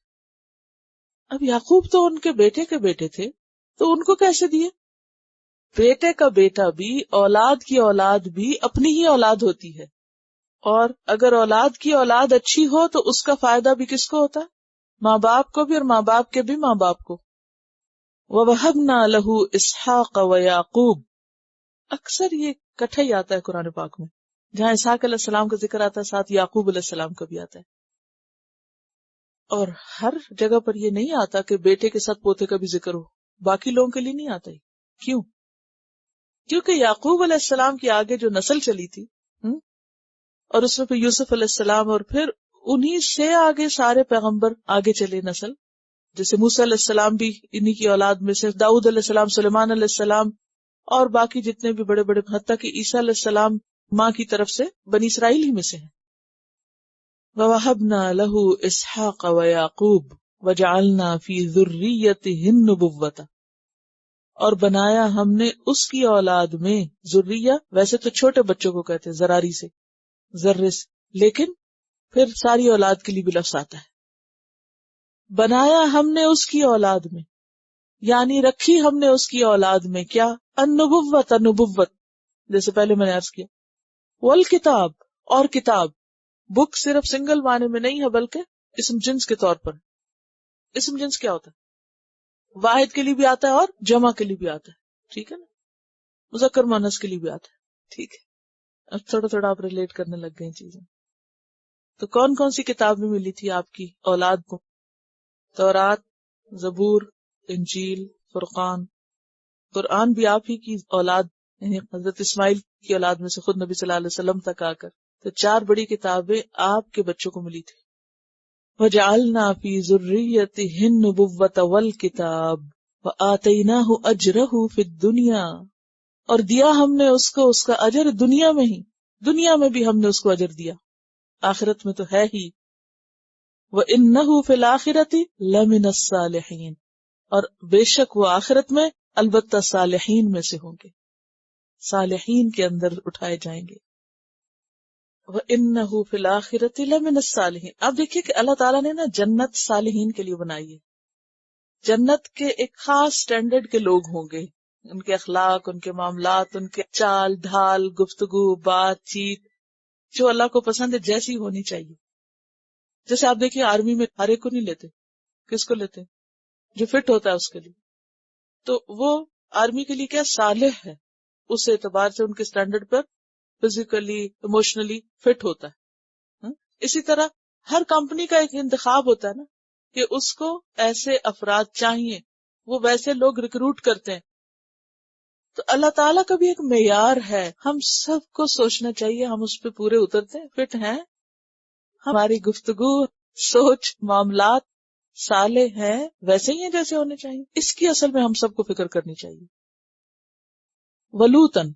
اب یعقوب تو ان کے بیٹے تھے، تو ان کو کیسے دیے؟ بیٹے کا بیٹا بھی، اولاد کی اولاد بھی اپنی ہی اولاد ہوتی ہے، اور اگر اولاد کی اولاد اچھی ہو تو اس کا فائدہ بھی کس کو ہوتا ہے؟ ماں باپ کو بھی، اور ماں باپ کے بھی ماں باپ کو۔ وَوَهَبْنَا لَهُ اسحاق وَيَعْقُوب، اکثر یہ اکٹھا ہی آتا ہے قرآن پاک میں، جہاں اسحاق علیہ السلام کا ذکر آتا ہے ساتھ یعقوب علیہ السلام کا بھی آتا ہے۔ اور ہر جگہ پر یہ نہیں آتا کہ بیٹے کے ساتھ پوتے کا بھی ذکر ہو، باقی لوگوں کے لیے نہیں آتا ہی۔ کیوں؟ کیونکہ یعقوب علیہ السلام کی آگے جو نسل چلی تھی، اور اس میں پھر یوسف علیہ السلام، اور پھر انہی سے آگے سارے پیغمبر آگے چلے نسل، جیسے موسیٰ علیہ السلام بھی انہی کی اولاد میں سے، داؤد علیہ السلام، سلیمان علیہ السلام، اور باقی جتنے بھی بڑے بڑے، حتیٰ کہ عیسیٰ علیہ السلام ماں کی طرف سے بنی اسرائیل ہی میں سے ہیں۔ وَوَهَبْنَا لَهُ إِسْحَاقَ وَيَعْقُوبَ وَجَعَلْنَا فِي ذُرِّيَّتِهِ النُّبُوَّةَ، اور بنایا ہم نے اس کی اولاد میں، ذریہ ویسے تو چھوٹے بچوں کو کہتے ہیں، ذراری سے، ذرے سے، لیکن پھر ساری اولاد کے لیے بھی لفظ آتا ہے۔ بنایا ہم نے اس کی اولاد میں، یعنی رکھی ہم نے اس کی اولاد میں کیا؟ النبوت، نبوت، جیسے پہلے میں نے عرض کیا، والکتاب، اور کتاب۔ بک صرف سنگل معنی میں نہیں ہے بلکہ اسم جنس کے طور پر۔ اسم جنس کیا ہوتا ہے؟ واحد کے لیے بھی آتا ہے اور جمع کے لیے بھی آتا ہے، ٹھیک ہے نا، مذکر مؤنث کے لیے بھی آتا ہے، ٹھیک ہے۔ اب تھوڑا تھوڑا آپ ریلیٹ کرنے لگ گئے چیزیں۔ تو کون کون سی کتابیں ملی تھی آپ کی اولاد کو؟ تورات، زبور، انجیل، فرقان۔ قرآن بھی آپ ہی کی اولاد، یعنی حضرت اسماعیل کی اولاد میں سے خود نبی صلی اللہ علیہ وسلم تک آ کر، تو 4 بڑی کتابیں آپ کے بچوں کو ملی تھی۔ وَجَعَلْنَا فِي ذُرِّيَّتِهِ النُّبُوَّةَ وَالْكِتَابَ وَآتَيْنَاهُ أَجْرَهُ فِي الدُّنْيَا، اور دیا ہم نے اس کو اس کا اجر دنیا میں ہی، دنیا میں بھی ہم نے اس کو اجر دیا، آخرت میں تو ہے ہی۔ وَإِنَّهُ فِي الْآخِرَةِ لَمِنَ الصَّالِحِينَ، اور بے شک وہ آخرت میں البتہ صالحین میں سے ہوں گے، صالحین کے اندر اٹھائے جائیں گے۔ وَإِنَّهُ فِي الْآخِرَةِ لَمِنَ الصَّالِحِينَ۔ اب دیکھیے کہ اللہ تعالیٰ نے نا جنت صالحین کے لیے بنائی ہے۔ جنت کے ایک خاص سٹینڈرڈ کے لوگ ہوں گے، ان کے اخلاق، ان کے معاملات، ان کے چال ڈھال، گفتگو، بات چیت، جو اللہ کو پسند ہے جیسی ہونی چاہیے۔ جیسے آپ دیکھیے آرمی میں ہر ایک کو نہیں لیتے، کس کو لیتے؟ جو فٹ ہوتا ہے اس کے لیے، تو وہ آرمی کے لیے کیا صالح ہے، اس اعتبار سے ان کے سٹینڈرڈ پر فزیکلی ایموشنلی فٹ ہوتا ہے۔ اسی طرح ہر کمپنی کا ایک انتخاب ہوتا ہے نا، کہ اس کو ایسے افراد چاہیے، وہ ویسے لوگ ریکروٹ کرتے ہیں۔ تو اللہ تعالیٰ کا بھی ایک معیار ہے، ہم سب کو سوچنا چاہیے ہم اس پہ پورے اترتے ہیں، فٹ ہیں، ہماری گفتگو، سوچ، معاملات صالح ہیں، ویسے ہی ہیں جیسے ہونے چاہیے۔ اس کی اصل میں ہم سب کو فکر کرنی چاہیے۔ ولوطن،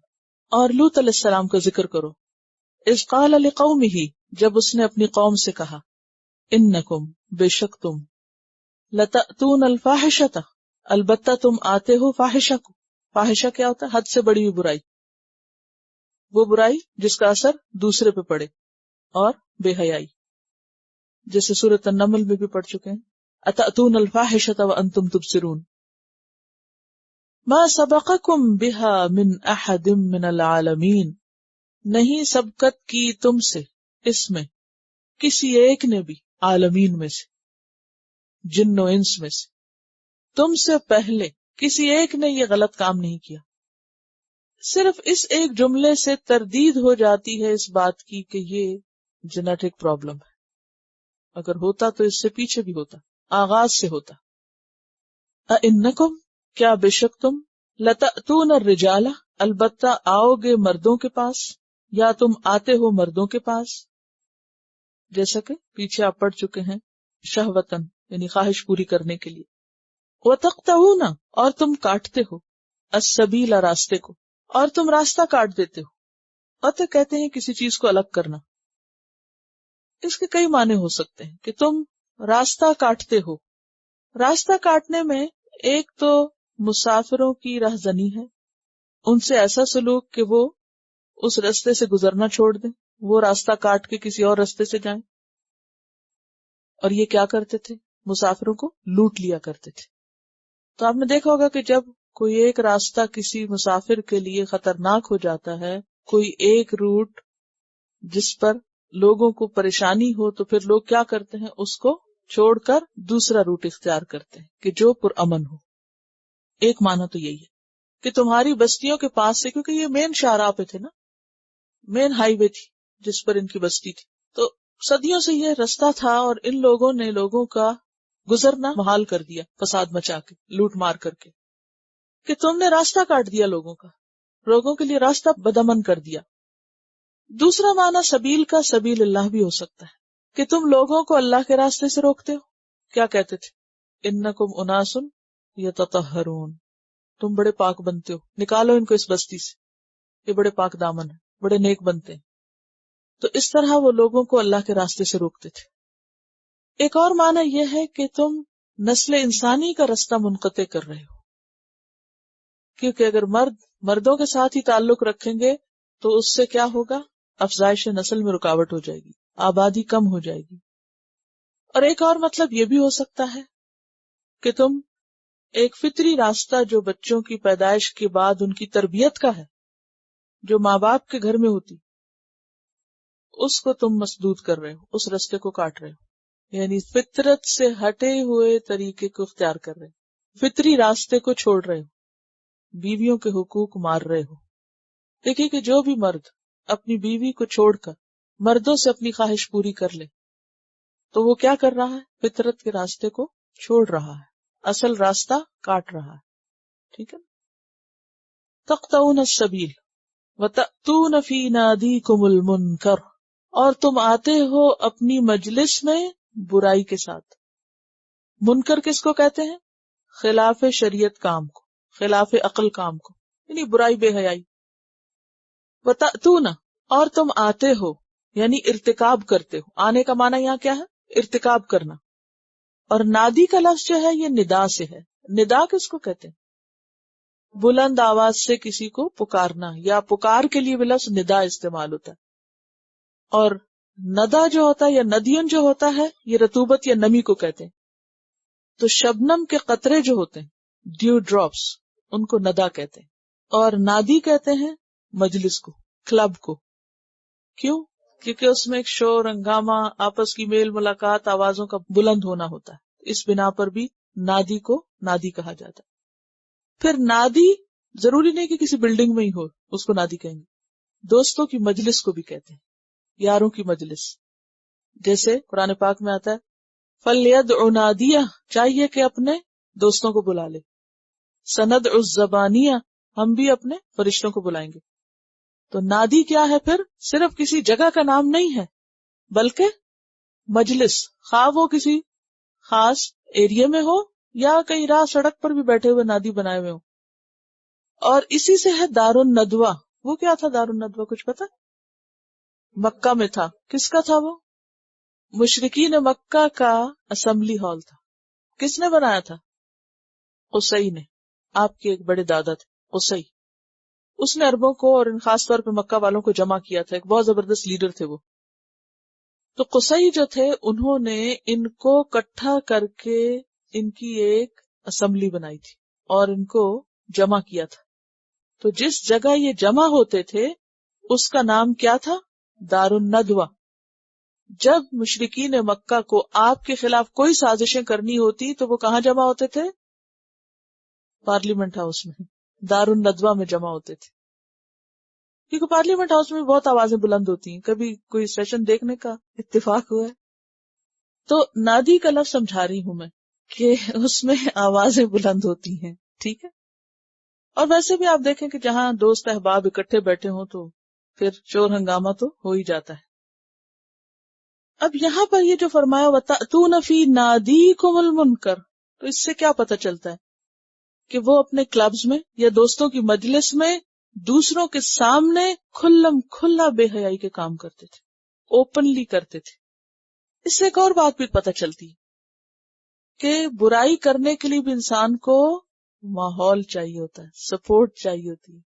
اور لوط علیہ السلام کا ذکر کرو۔ اذ قال لقومہ، جب اس نے اپنی قوم سے کہا، انکم، بے شک تم، لتأتون الفاحشۃ، البتہ تم آتے ہو فاحشہ کو۔ فاحشہ کیا ہوتا ہے؟ حد سے بڑی ہوئی برائی، وہ برائی جس کا اثر دوسرے پہ پڑے، اور بے حیائی، جیسے سورۃ النمل میں بھی پڑھ چکے ہیں، اتأتون الفاحشۃ وانتم تبصرون، ما سبقکم بها من احد من العالمین، نہیں سبقت کی تم سے اس میں کسی ایک نے بھی، عالمین میں سے، جن و انس میں سے، تم سے پہلے کسی ایک نے یہ غلط کام نہیں کیا۔ صرف اس ایک جملے سے تردید ہو جاتی ہے اس بات کی کہ یہ جینیٹک پرابلم ہے، اگر ہوتا تو اس سے پیچھے بھی ہوتا، آغاز سے ہوتا۔ اِنکم، کیا بے شک تم لتأتون الرجال البتہ آؤ گے مردوں کے پاس، یا تم آتے ہو مردوں کے پاس، جیسا کہ پیچھے آپ پڑھ چکے ہیں، شہوتن یعنی خواہش پوری کرنے کے لیے، وتقطعون اور تم کاٹتے ہو، السبیل راستے کو، اور تم راستہ کاٹ دیتے ہو۔ قطع کہتے ہیں کسی چیز کو الگ کرنا، اس کے کئی معنی ہو سکتے ہیں کہ تم راستہ کاٹتے ہو۔ راستہ کاٹنے میں ایک تو مسافروں کی رہزنی ہے، ان سے ایسا سلوک کہ وہ اس راستے سے گزرنا چھوڑ دیں، وہ راستہ کاٹ کے کسی اور راستے سے جائیں۔ اور یہ کیا کرتے تھے؟ مسافروں کو لوٹ لیا کرتے تھے۔ تو آپ نے دیکھا ہوگا کہ جب کوئی ایک راستہ کسی مسافر کے لیے خطرناک ہو جاتا ہے، کوئی ایک روٹ جس پر لوگوں کو پریشانی ہو، تو پھر لوگ کیا کرتے ہیں؟ اس کو چھوڑ کر دوسرا روٹ اختیار کرتے ہیں کہ جو پرامن ہو۔ ایک معنی تو یہی ہے کہ تمہاری بستیوں کے پاس سے، کیونکہ یہ مین شاہراہ پہ تھے نا، مین ہائی وے تھی جس پر ان کی بستی تھی، تو صدیوں سے یہ رستہ تھا، اور ان لوگوں نے لوگوں کا گزرنا محال کر دیا، فساد مچا کے، لوٹ مار کر کے، کہ تم نے راستہ کاٹ دیا لوگوں کا، لوگوں کے لیے راستہ بدامن کر دیا۔ دوسرا معنی سبیل کا سبیل اللہ بھی ہو سکتا ہے کہ تم لوگوں کو اللہ کے راستے سے روکتے ہو۔ کیا کہتے تھے؟ انکم اناس یتطہرون، تم بڑے پاک بنتے ہو، نکالو ان کو اس بستی سے، یہ بڑے پاک دامن ہیں، بڑے نیک بنتے ہیں۔ تو اس طرح وہ لوگوں کو اللہ کے راستے سے روکتے تھے۔ ایک اور معنی یہ ہے کہ تم نسل انسانی کا راستہ منقطع کر رہے ہو، کیونکہ اگر مردوں کے ساتھ ہی تعلق رکھیں گے تو اس سے کیا ہوگا؟ افزائش نسل میں رکاوٹ ہو جائے گی، آبادی کم ہو جائے گی۔ اور ایک اور مطلب یہ بھی ہو سکتا ہے کہ تم ایک فطری راستہ جو بچوں کی پیدائش کے بعد ان کی تربیت کا ہے، جو ماں باپ کے گھر میں ہوتی، اس کو تم مسدود کر رہے ہو، اس راستے کو کاٹ رہے ہو، یعنی فطرت سے ہٹے ہوئے طریقے کو اختیار کر رہے ہو، فطری راستے کو چھوڑ رہے ہو، بیویوں کے حقوق مار رہے ہو۔ دیکھیے کہ جو بھی مرد اپنی بیوی کو چھوڑ کر مردوں سے اپنی خواہش پوری کر لے تو وہ کیا کر رہا ہے؟ فطرت کے راستے کو چھوڑ رہا ہے، اصل راستہ کاٹ رہا ہے۔ ٹھیک ہے، تقطعون السبیل وتأتون فی نادیکم المنکر، اور تم آتے ہو اپنی مجلس میں برائی کے ساتھ۔ منکر کس کو کہتے ہیں؟ خلاف شریعت کام کو، خلاف عقل کام کو، یعنی برائی، بے حیائی۔ وتأتون، اور تم آتے ہو یعنی ارتکاب کرتے ہو۔ آنے کا معنی یہاں کیا ہے؟ ارتکاب کرنا۔ اور نادی کا لفظ جو ہے یہ ندا سے ہے۔ ندا کس کو کہتے ہیں؟ بلند آواز سے کسی کو پکارنا، یا پکار کے لیے بھی لفظ ندا استعمال ہوتا ہے۔ اور ندا جو ہوتا ہے یا ندین جو ہوتا ہے یہ رطوبت یا نمی کو کہتے ہیں۔ تو شبنم کے قطرے جو ہوتے ہیں، ڈیو ڈراپس، ان کو ندا کہتے ہیں۔ اور نادی کہتے ہیں مجلس کو، کلب کو۔ کیوں؟ کیونکہ اس میں ایک شور، ہنگامہ، آپس کی میل ملاقات، آوازوں کا بلند ہونا ہوتا ہے، اس بنا پر بھی نادی کو نادی کہا جاتا ہے۔ پھر نادی ضروری نہیں کہ کسی بلڈنگ میں ہی ہو اس کو نادی کہیں گے، دوستوں کی مجلس کو بھی کہتے ہیں، یاروں کی مجلس۔ جیسے قرآن پاک میں آتا ہے فَلْيَدْعُ نَادِيَهْ، چاہیے کہ اپنے دوستوں کو بلا لے۔ سَنَدْعُ الزَّبَانِيَةَ، ہم بھی اپنے فرشتوں کو بلائیں گے۔ تو نادی کیا ہے پھر؟ صرف کسی جگہ کا نام نہیں ہے، بلکہ مجلس، خواہ وہ کسی خاص ایریے میں ہو یا کہیں راہ سڑک پر بھی بیٹھے ہوئے نادی بنائے ہوئے ہوں۔ اور اسی سے ہے دار الندوہ۔ وہ کیا تھا دار الندوہ، کچھ پتا؟ مکہ میں تھا۔ کس کا تھا وہ؟ مشرکین مکہ کا اسمبلی ہال تھا۔ کس نے بنایا تھا؟ قصی نے، آپ کے ایک بڑے دادا تھے قصی۔ اس نے عربوں کو اور خاص طور پہ مکہ والوں کو جمع کیا تھا، ایک بہت زبردست لیڈر تھے وہ۔ تو قصی جو تھے انہوں نے ان کو اکٹھا کر کے ان کی ایک اسمبلی بنائی تھی اور ان کو جمع کیا تھا۔ تو جس جگہ یہ جمع ہوتے تھے اس کا نام کیا تھا؟ دار الندوہ۔ جب مشرکین مکہ کو آپ کے خلاف کوئی سازشیں کرنی ہوتی تو وہ کہاں جمع ہوتے تھے؟ پارلیمنٹ ہاؤس میں، دار الندوہ میں جمع ہوتے تھے۔ کیونکہ پارلیمنٹ ہاؤس میں بہت آوازیں بلند ہوتی ہیں، کبھی کوئی سیشن دیکھنے کا اتفاق ہوا ہے؟ تو نادی کا لفظ سمجھا رہی ہوں میں کہ اس میں آوازیں بلند ہوتی ہیں، ٹھیک ہے. اور ویسے بھی آپ دیکھیں کہ جہاں دوست احباب اکٹھے بیٹھے ہوں تو پھر شور ہنگامہ تو ہو ہی جاتا ہے. اب یہاں پر یہ جو فرمایا وَتَأْتُونَ فِي نَادِيكُمُ الْمُنْكَرَ، تو اس سے کیا پتہ چلتا ہے کہ وہ اپنے کلبز میں یا دوستوں کی مجلس میں دوسروں کے سامنے کھلم کھلا بے حیائی کے کام کرتے تھے، اوپنلی کرتے تھے. اس سے ایک اور بات بھی پتہ چلتی ہے کہ برائی کرنے کے لیے بھی انسان کو ماحول چاہیے ہوتا ہے، سپورٹ چاہیے ہوتی ہے.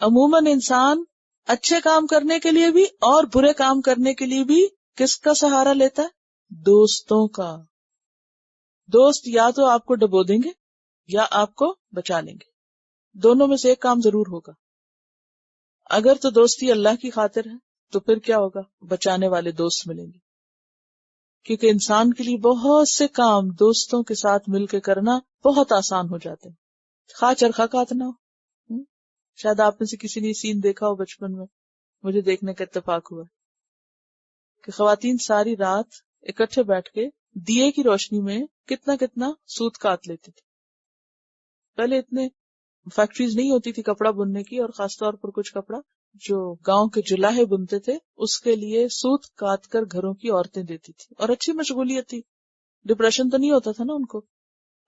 عموماً انسان اچھے کام کرنے کے لیے بھی اور برے کام کرنے کے لیے بھی کس کا سہارا لیتا ہے؟ دوستوں کا. دوست یا تو آپ کو ڈبو دیں گے یا آپ کو بچا لیں گے، دونوں میں سے ایک کام ضرور ہوگا. اگر تو دوستی اللہ کی خاطر ہے تو پھر کیا ہوگا؟ بچانے والے دوست ملیں گے. کیونکہ انسان کے لیے بہت سے کام دوستوں کے ساتھ مل کے کرنا بہت آسان ہو جاتے ہیں، خواہ چرخا کاٹنا ہو. شاید آپ میں سے کسی نے سین دیکھا ہو بچپن میں، مجھے دیکھنے کا اتفاق ہوا کہ خواتین ساری رات اکٹھے بیٹھ کے دیے کی روشنی میں کتنا کتنا سوت کاٹ لیتی تھی. پہلے اتنے فیکٹریز نہیں ہوتی تھی کپڑا بننے کی، اور خاص طور پر کچھ کپڑا جو گاؤں کے جلاہے بنتے تھے اس کے لیے سوت کاٹ کر گھروں کی عورتیں دیتی تھی، اور اچھی مشغولیت تھی. ڈپریشن تو نہیں ہوتا تھا نا ان کو.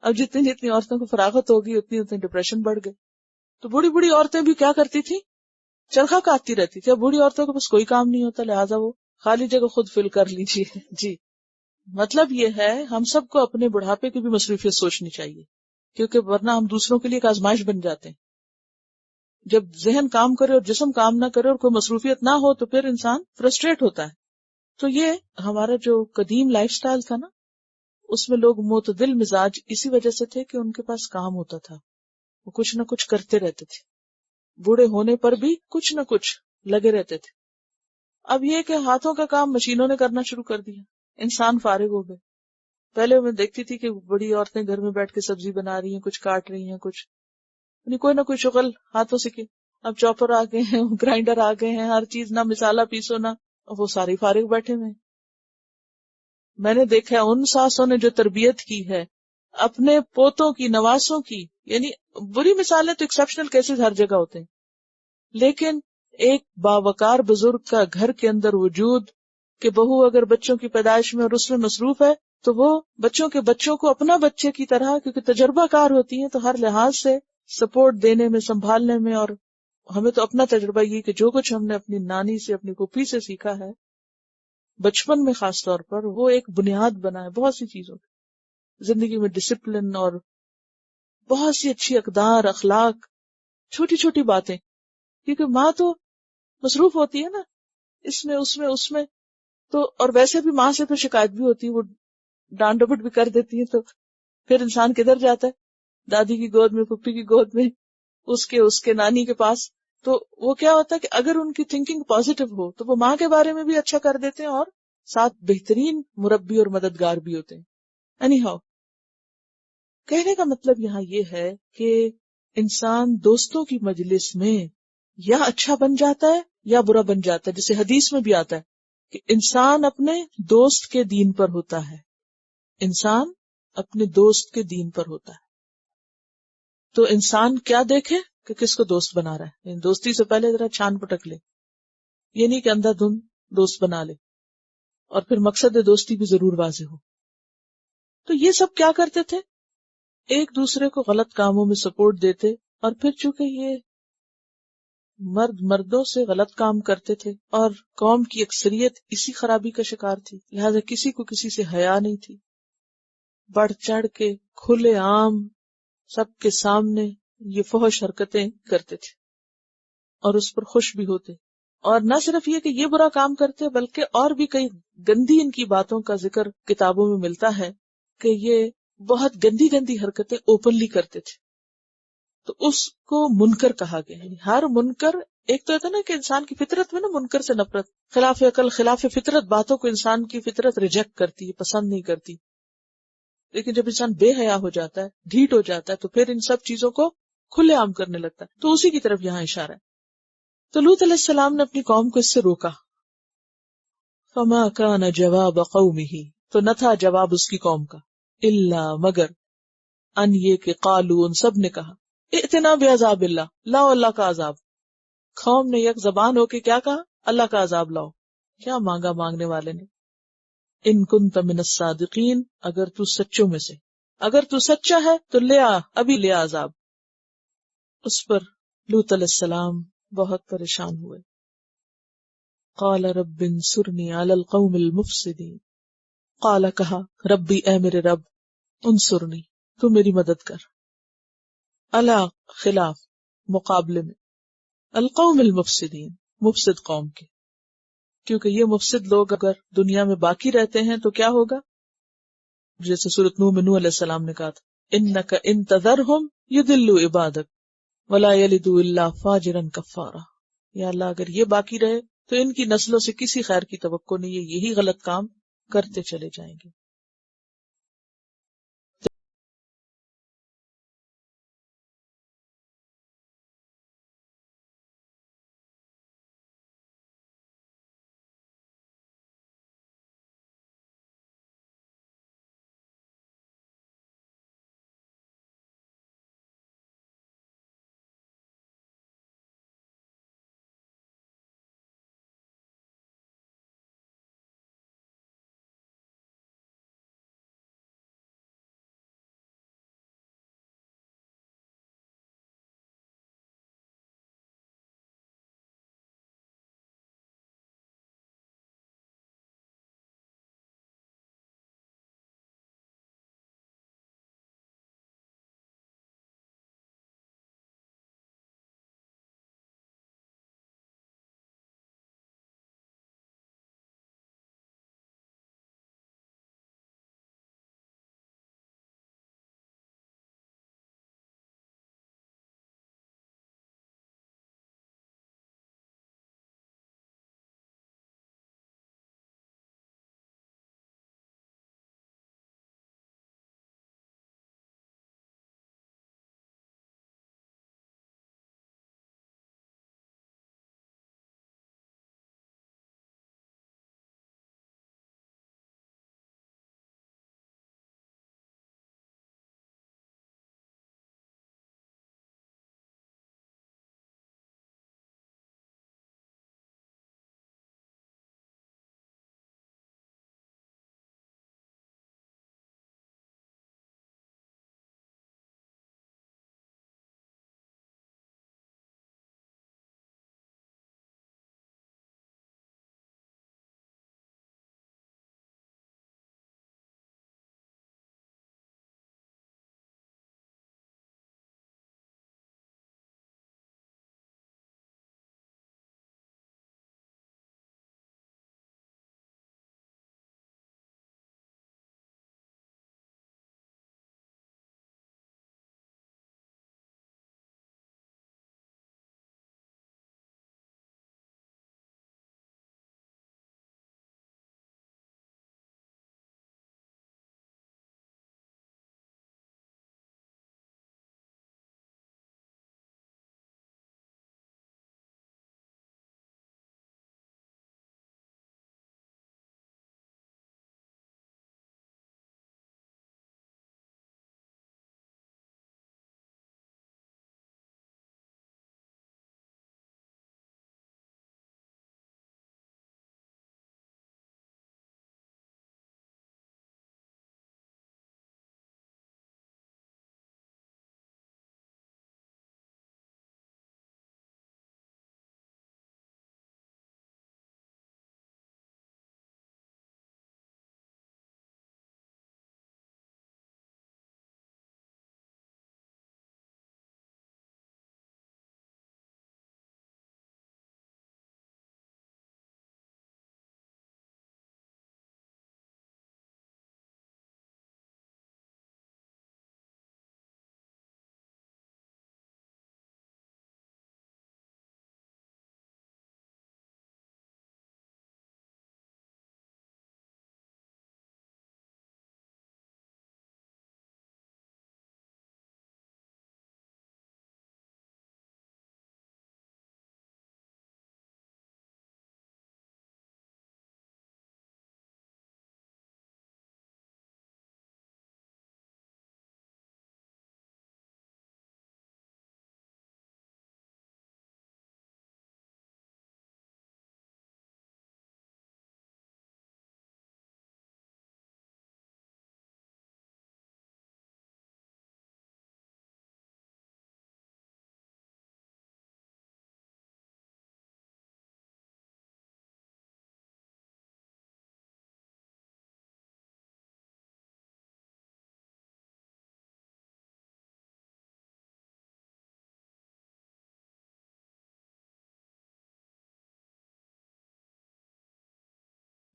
اب جتنی جتنی عورتوں کو فراغت ہوگی اتنی اتنی ڈپریشن بڑھ گئے. تو بوڑھی بوڑھی عورتیں بھی کیا کرتی تھی؟ چرخا کاٹتی رہتی تھی. اب بوڑھی عورتوں کو بس کوئی کام نہیں ہوتا، لہٰذا وہ خالی جگہ خود فل کر لیجیے. جی، مطلب یہ ہے ہم سب کو اپنے بڑھاپے کی بھی مصروفیت سوچنی چاہیے، کیونکہ ورنہ ہم دوسروں کے لیے ایک آزمائش بن جاتے ہیں. جب ذہن کام کرے اور جسم کام نہ کرے اور کوئی مصروفیت نہ ہو تو پھر انسان فرسٹریٹ ہوتا ہے. تو یہ ہمارا جو قدیم لائف سٹائل تھا نا، اس میں لوگ معتدل مزاج اسی وجہ سے تھے کہ ان کے پاس کام ہوتا تھا، وہ کچھ نہ کچھ کرتے رہتے تھے، بوڑھے ہونے پر بھی کچھ نہ کچھ لگے رہتے تھے. اب یہ کہ ہاتھوں کا کام مشینوں نے کرنا شروع کر دیا، انسان فارغ ہو گئے. پہلے میں دیکھتی تھی کہ بڑی عورتیں گھر میں بیٹھ کے سبزی بنا رہی ہیں، کچھ کاٹ رہی ہیں، کچھ یعنی کوئی نہ کوئی شغل ہاتھوں سے کی. اب چاپر آ گئے ہیں، گرائنڈر آ گئے ہیں، ہر چیز نہ مسالہ پیسو نہ، وہ ساری فارغ بیٹھے ہوئے. میں نے دیکھا ان ساسوں نے جو تربیت کی ہے اپنے پوتوں کی، نواسوں کی، یعنی بری مثالیں تو ایکسپشنل کیسز ہر جگہ ہوتے ہیں، لیکن ایک باوقار بزرگ کا گھر کے اندر وجود کہ بہو اگر بچوں کی پیدائش میں اور اس میں مصروف ہے تو وہ بچوں کے بچوں کو اپنا بچے کی طرح، کیونکہ تجربہ کار ہوتی ہیں تو ہر لحاظ سے سپورٹ دینے میں، سنبھالنے میں. اور ہمیں تو اپنا تجربہ یہ کہ جو کچھ ہم نے اپنی نانی سے، اپنی پھوپھی سے سیکھا ہے بچپن میں خاص طور پر، وہ ایک بنیاد بنا ہے بہت سی چیزوں کی زندگی میں، ڈسپلن اور بہت سی اچھی اقدار، اخلاق، چھوٹی چھوٹی باتیں. کیونکہ ماں تو مصروف ہوتی ہے نا اس میں اس میں تو، اور ویسے بھی ماں سے پھر شکایت بھی ہوتی ہے، وہ ڈانٹ ڈپٹ بھی کر دیتی ہے، تو پھر انسان کدھر جاتا ہے؟ دادی کی گود میں، پھپھی کی گود میں، اس کے نانی کے پاس. تو وہ کیا ہوتا ہے کہ اگر ان کی تھنکنگ پازیٹو ہو تو وہ ماں کے بارے میں بھی اچھا کر دیتے ہیں اور ساتھ بہترین مربی اور مددگار بھی ہوتے ہیں. اینی ہاؤ، کہنے کا مطلب یہاں یہ ہے کہ انسان دوستوں کی مجلس میں یا اچھا بن جاتا ہے یا برا بن جاتا ہے. جسے حدیث میں بھی آتا ہے کہ انسان اپنے دوست کے دین پر ہوتا ہے، انسان اپنے دوست کے دین پر ہوتا ہے. تو انسان کیا دیکھے کہ کس کو دوست بنا رہا ہے. یعنی دوستی سے پہلے ذرا چھان پٹک لے، یہ نہیں کہ اندھا دھند دوست بنا لے، اور پھر مقصد دوستی بھی ضرور واضح ہو. تو یہ سب کیا کرتے تھے؟ ایک دوسرے کو غلط کاموں میں سپورٹ دیتے، اور پھر چونکہ یہ مردوں سے غلط کام کرتے تھے اور قوم کی اکثریت اسی خرابی کا شکار تھی، لہذا کسی کو کسی سے حیا نہیں تھی. بڑھ چڑھ کے کھلے عام سب کے سامنے یہ فحش حرکتیں کرتے تھے اور اس پر خوش بھی ہوتے. اور نہ صرف یہ کہ یہ برا کام کرتے بلکہ اور بھی کئی گندی ان کی باتوں کا ذکر کتابوں میں ملتا ہے کہ یہ بہت گندی گندی حرکتیں اوپنلی کرتے تھے. تو اس کو منکر کہا گیا. یعنی ہر منکر، ایک تو ہوتا نا کہ انسان کی فطرت میں نا منکر سے نفرت، خلاف عقل، خلاف فطرت باتوں کو انسان کی فطرت ریجیکٹ کرتی ہے، پسند نہیں کرتی. لیکن جب انسان بے حیا ہو جاتا ہے، ڈھیٹ ہو جاتا ہے، تو پھر ان سب چیزوں کو کھلے عام کرنے لگتا ہے. تو اسی کی طرف یہاں اشارہ ہے. تو لوط علیہ السلام نے اپنی قوم کو اس سے روکا. فما كان جواب قومه، تو نہ تھا جواب اس کی قوم کا، الا مگر ان یہ کہ قالو ان سب نے کہا ائتنا بعذاب اللہ، لاؤ اللہ کا عذاب. قوم نے یک زبان ہو کے کیا کہا؟ اللہ کا عذاب لاؤ. کیا مانگا مانگنے والے نے؟ ان کنت من الصادقین، اگر تو سچوں میں سے، اگر تو سچا ہے تو لے آ، ابھی لے آ عذاب. اس پر لوط علیہ السلام بہت پریشان ہوئے. قال رب انصرنی علی القوم المفسدین، قال کہا ربی اے میرے رب، انصرنی تو میری مدد کر، علی خلاف مقابلے میں، القوم المفسدین مفسد قوم کے، کیونکہ یہ مفسد لوگ اگر دنیا میں باقی رہتے ہیں تو کیا ہوگا؟ جیسے سورۃ نوح میں نوح علیہ السلام نے کہا تھا انک ان تذرہم یضلوا عبادک ولا یلدوا الا فاجرا کفارا. یا اللہ اگر یہ باقی رہے تو ان کی نسلوں سے کسی خیر کی توقع نہیں ہے، یہی غلط کام کرتے چلے جائیں گے.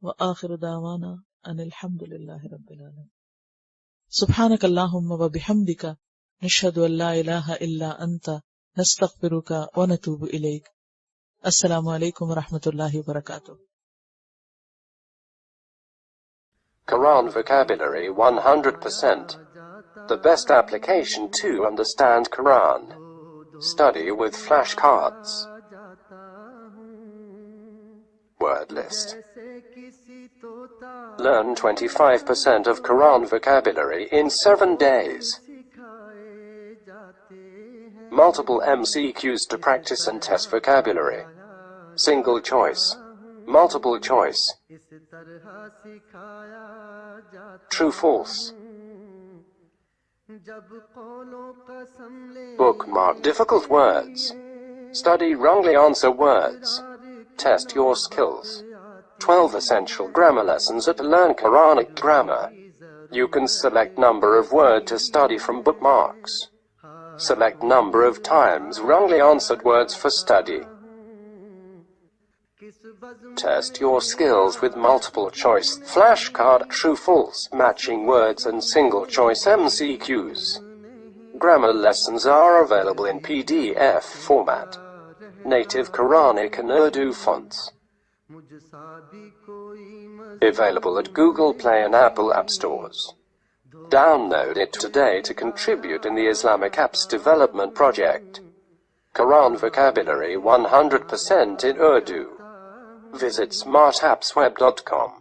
وآخر دعوانا ان الحمد للہ رب العالمین. سبحانک اللہم وبحمدک نشہد ان لا الہ الا انت نستغفرک ونتوب الیک. السلام علیکم ورحمۃ اللہ وبرکاتہ. Quran vocabulary 100%. The best application to understand Quran. Study with flashcards. Word list. Learn 25% of Quran vocabulary in 7 days. Multiple MCQs to practice and test vocabulary. Single choice. Multiple choice. True, false. Bookmark difficult words. Study wrongly answer words. Test your skills. 12 essential grammar lessons at Learn Quranic Grammar. You can select number of word to study from bookmarks. Select number of times wrongly answered words for study. Test your skills with multiple choice flashcard, true, false, matching words and single choice MCQs. Grammar lessons are available in PDF format. Native Quranic and Urdu fonts. Available at Google Play and Apple App Stores. Download it today to contribute in the Islamic Apps Development Project. Quran vocabulary 100% in Urdu. Visit smartappsweb.com.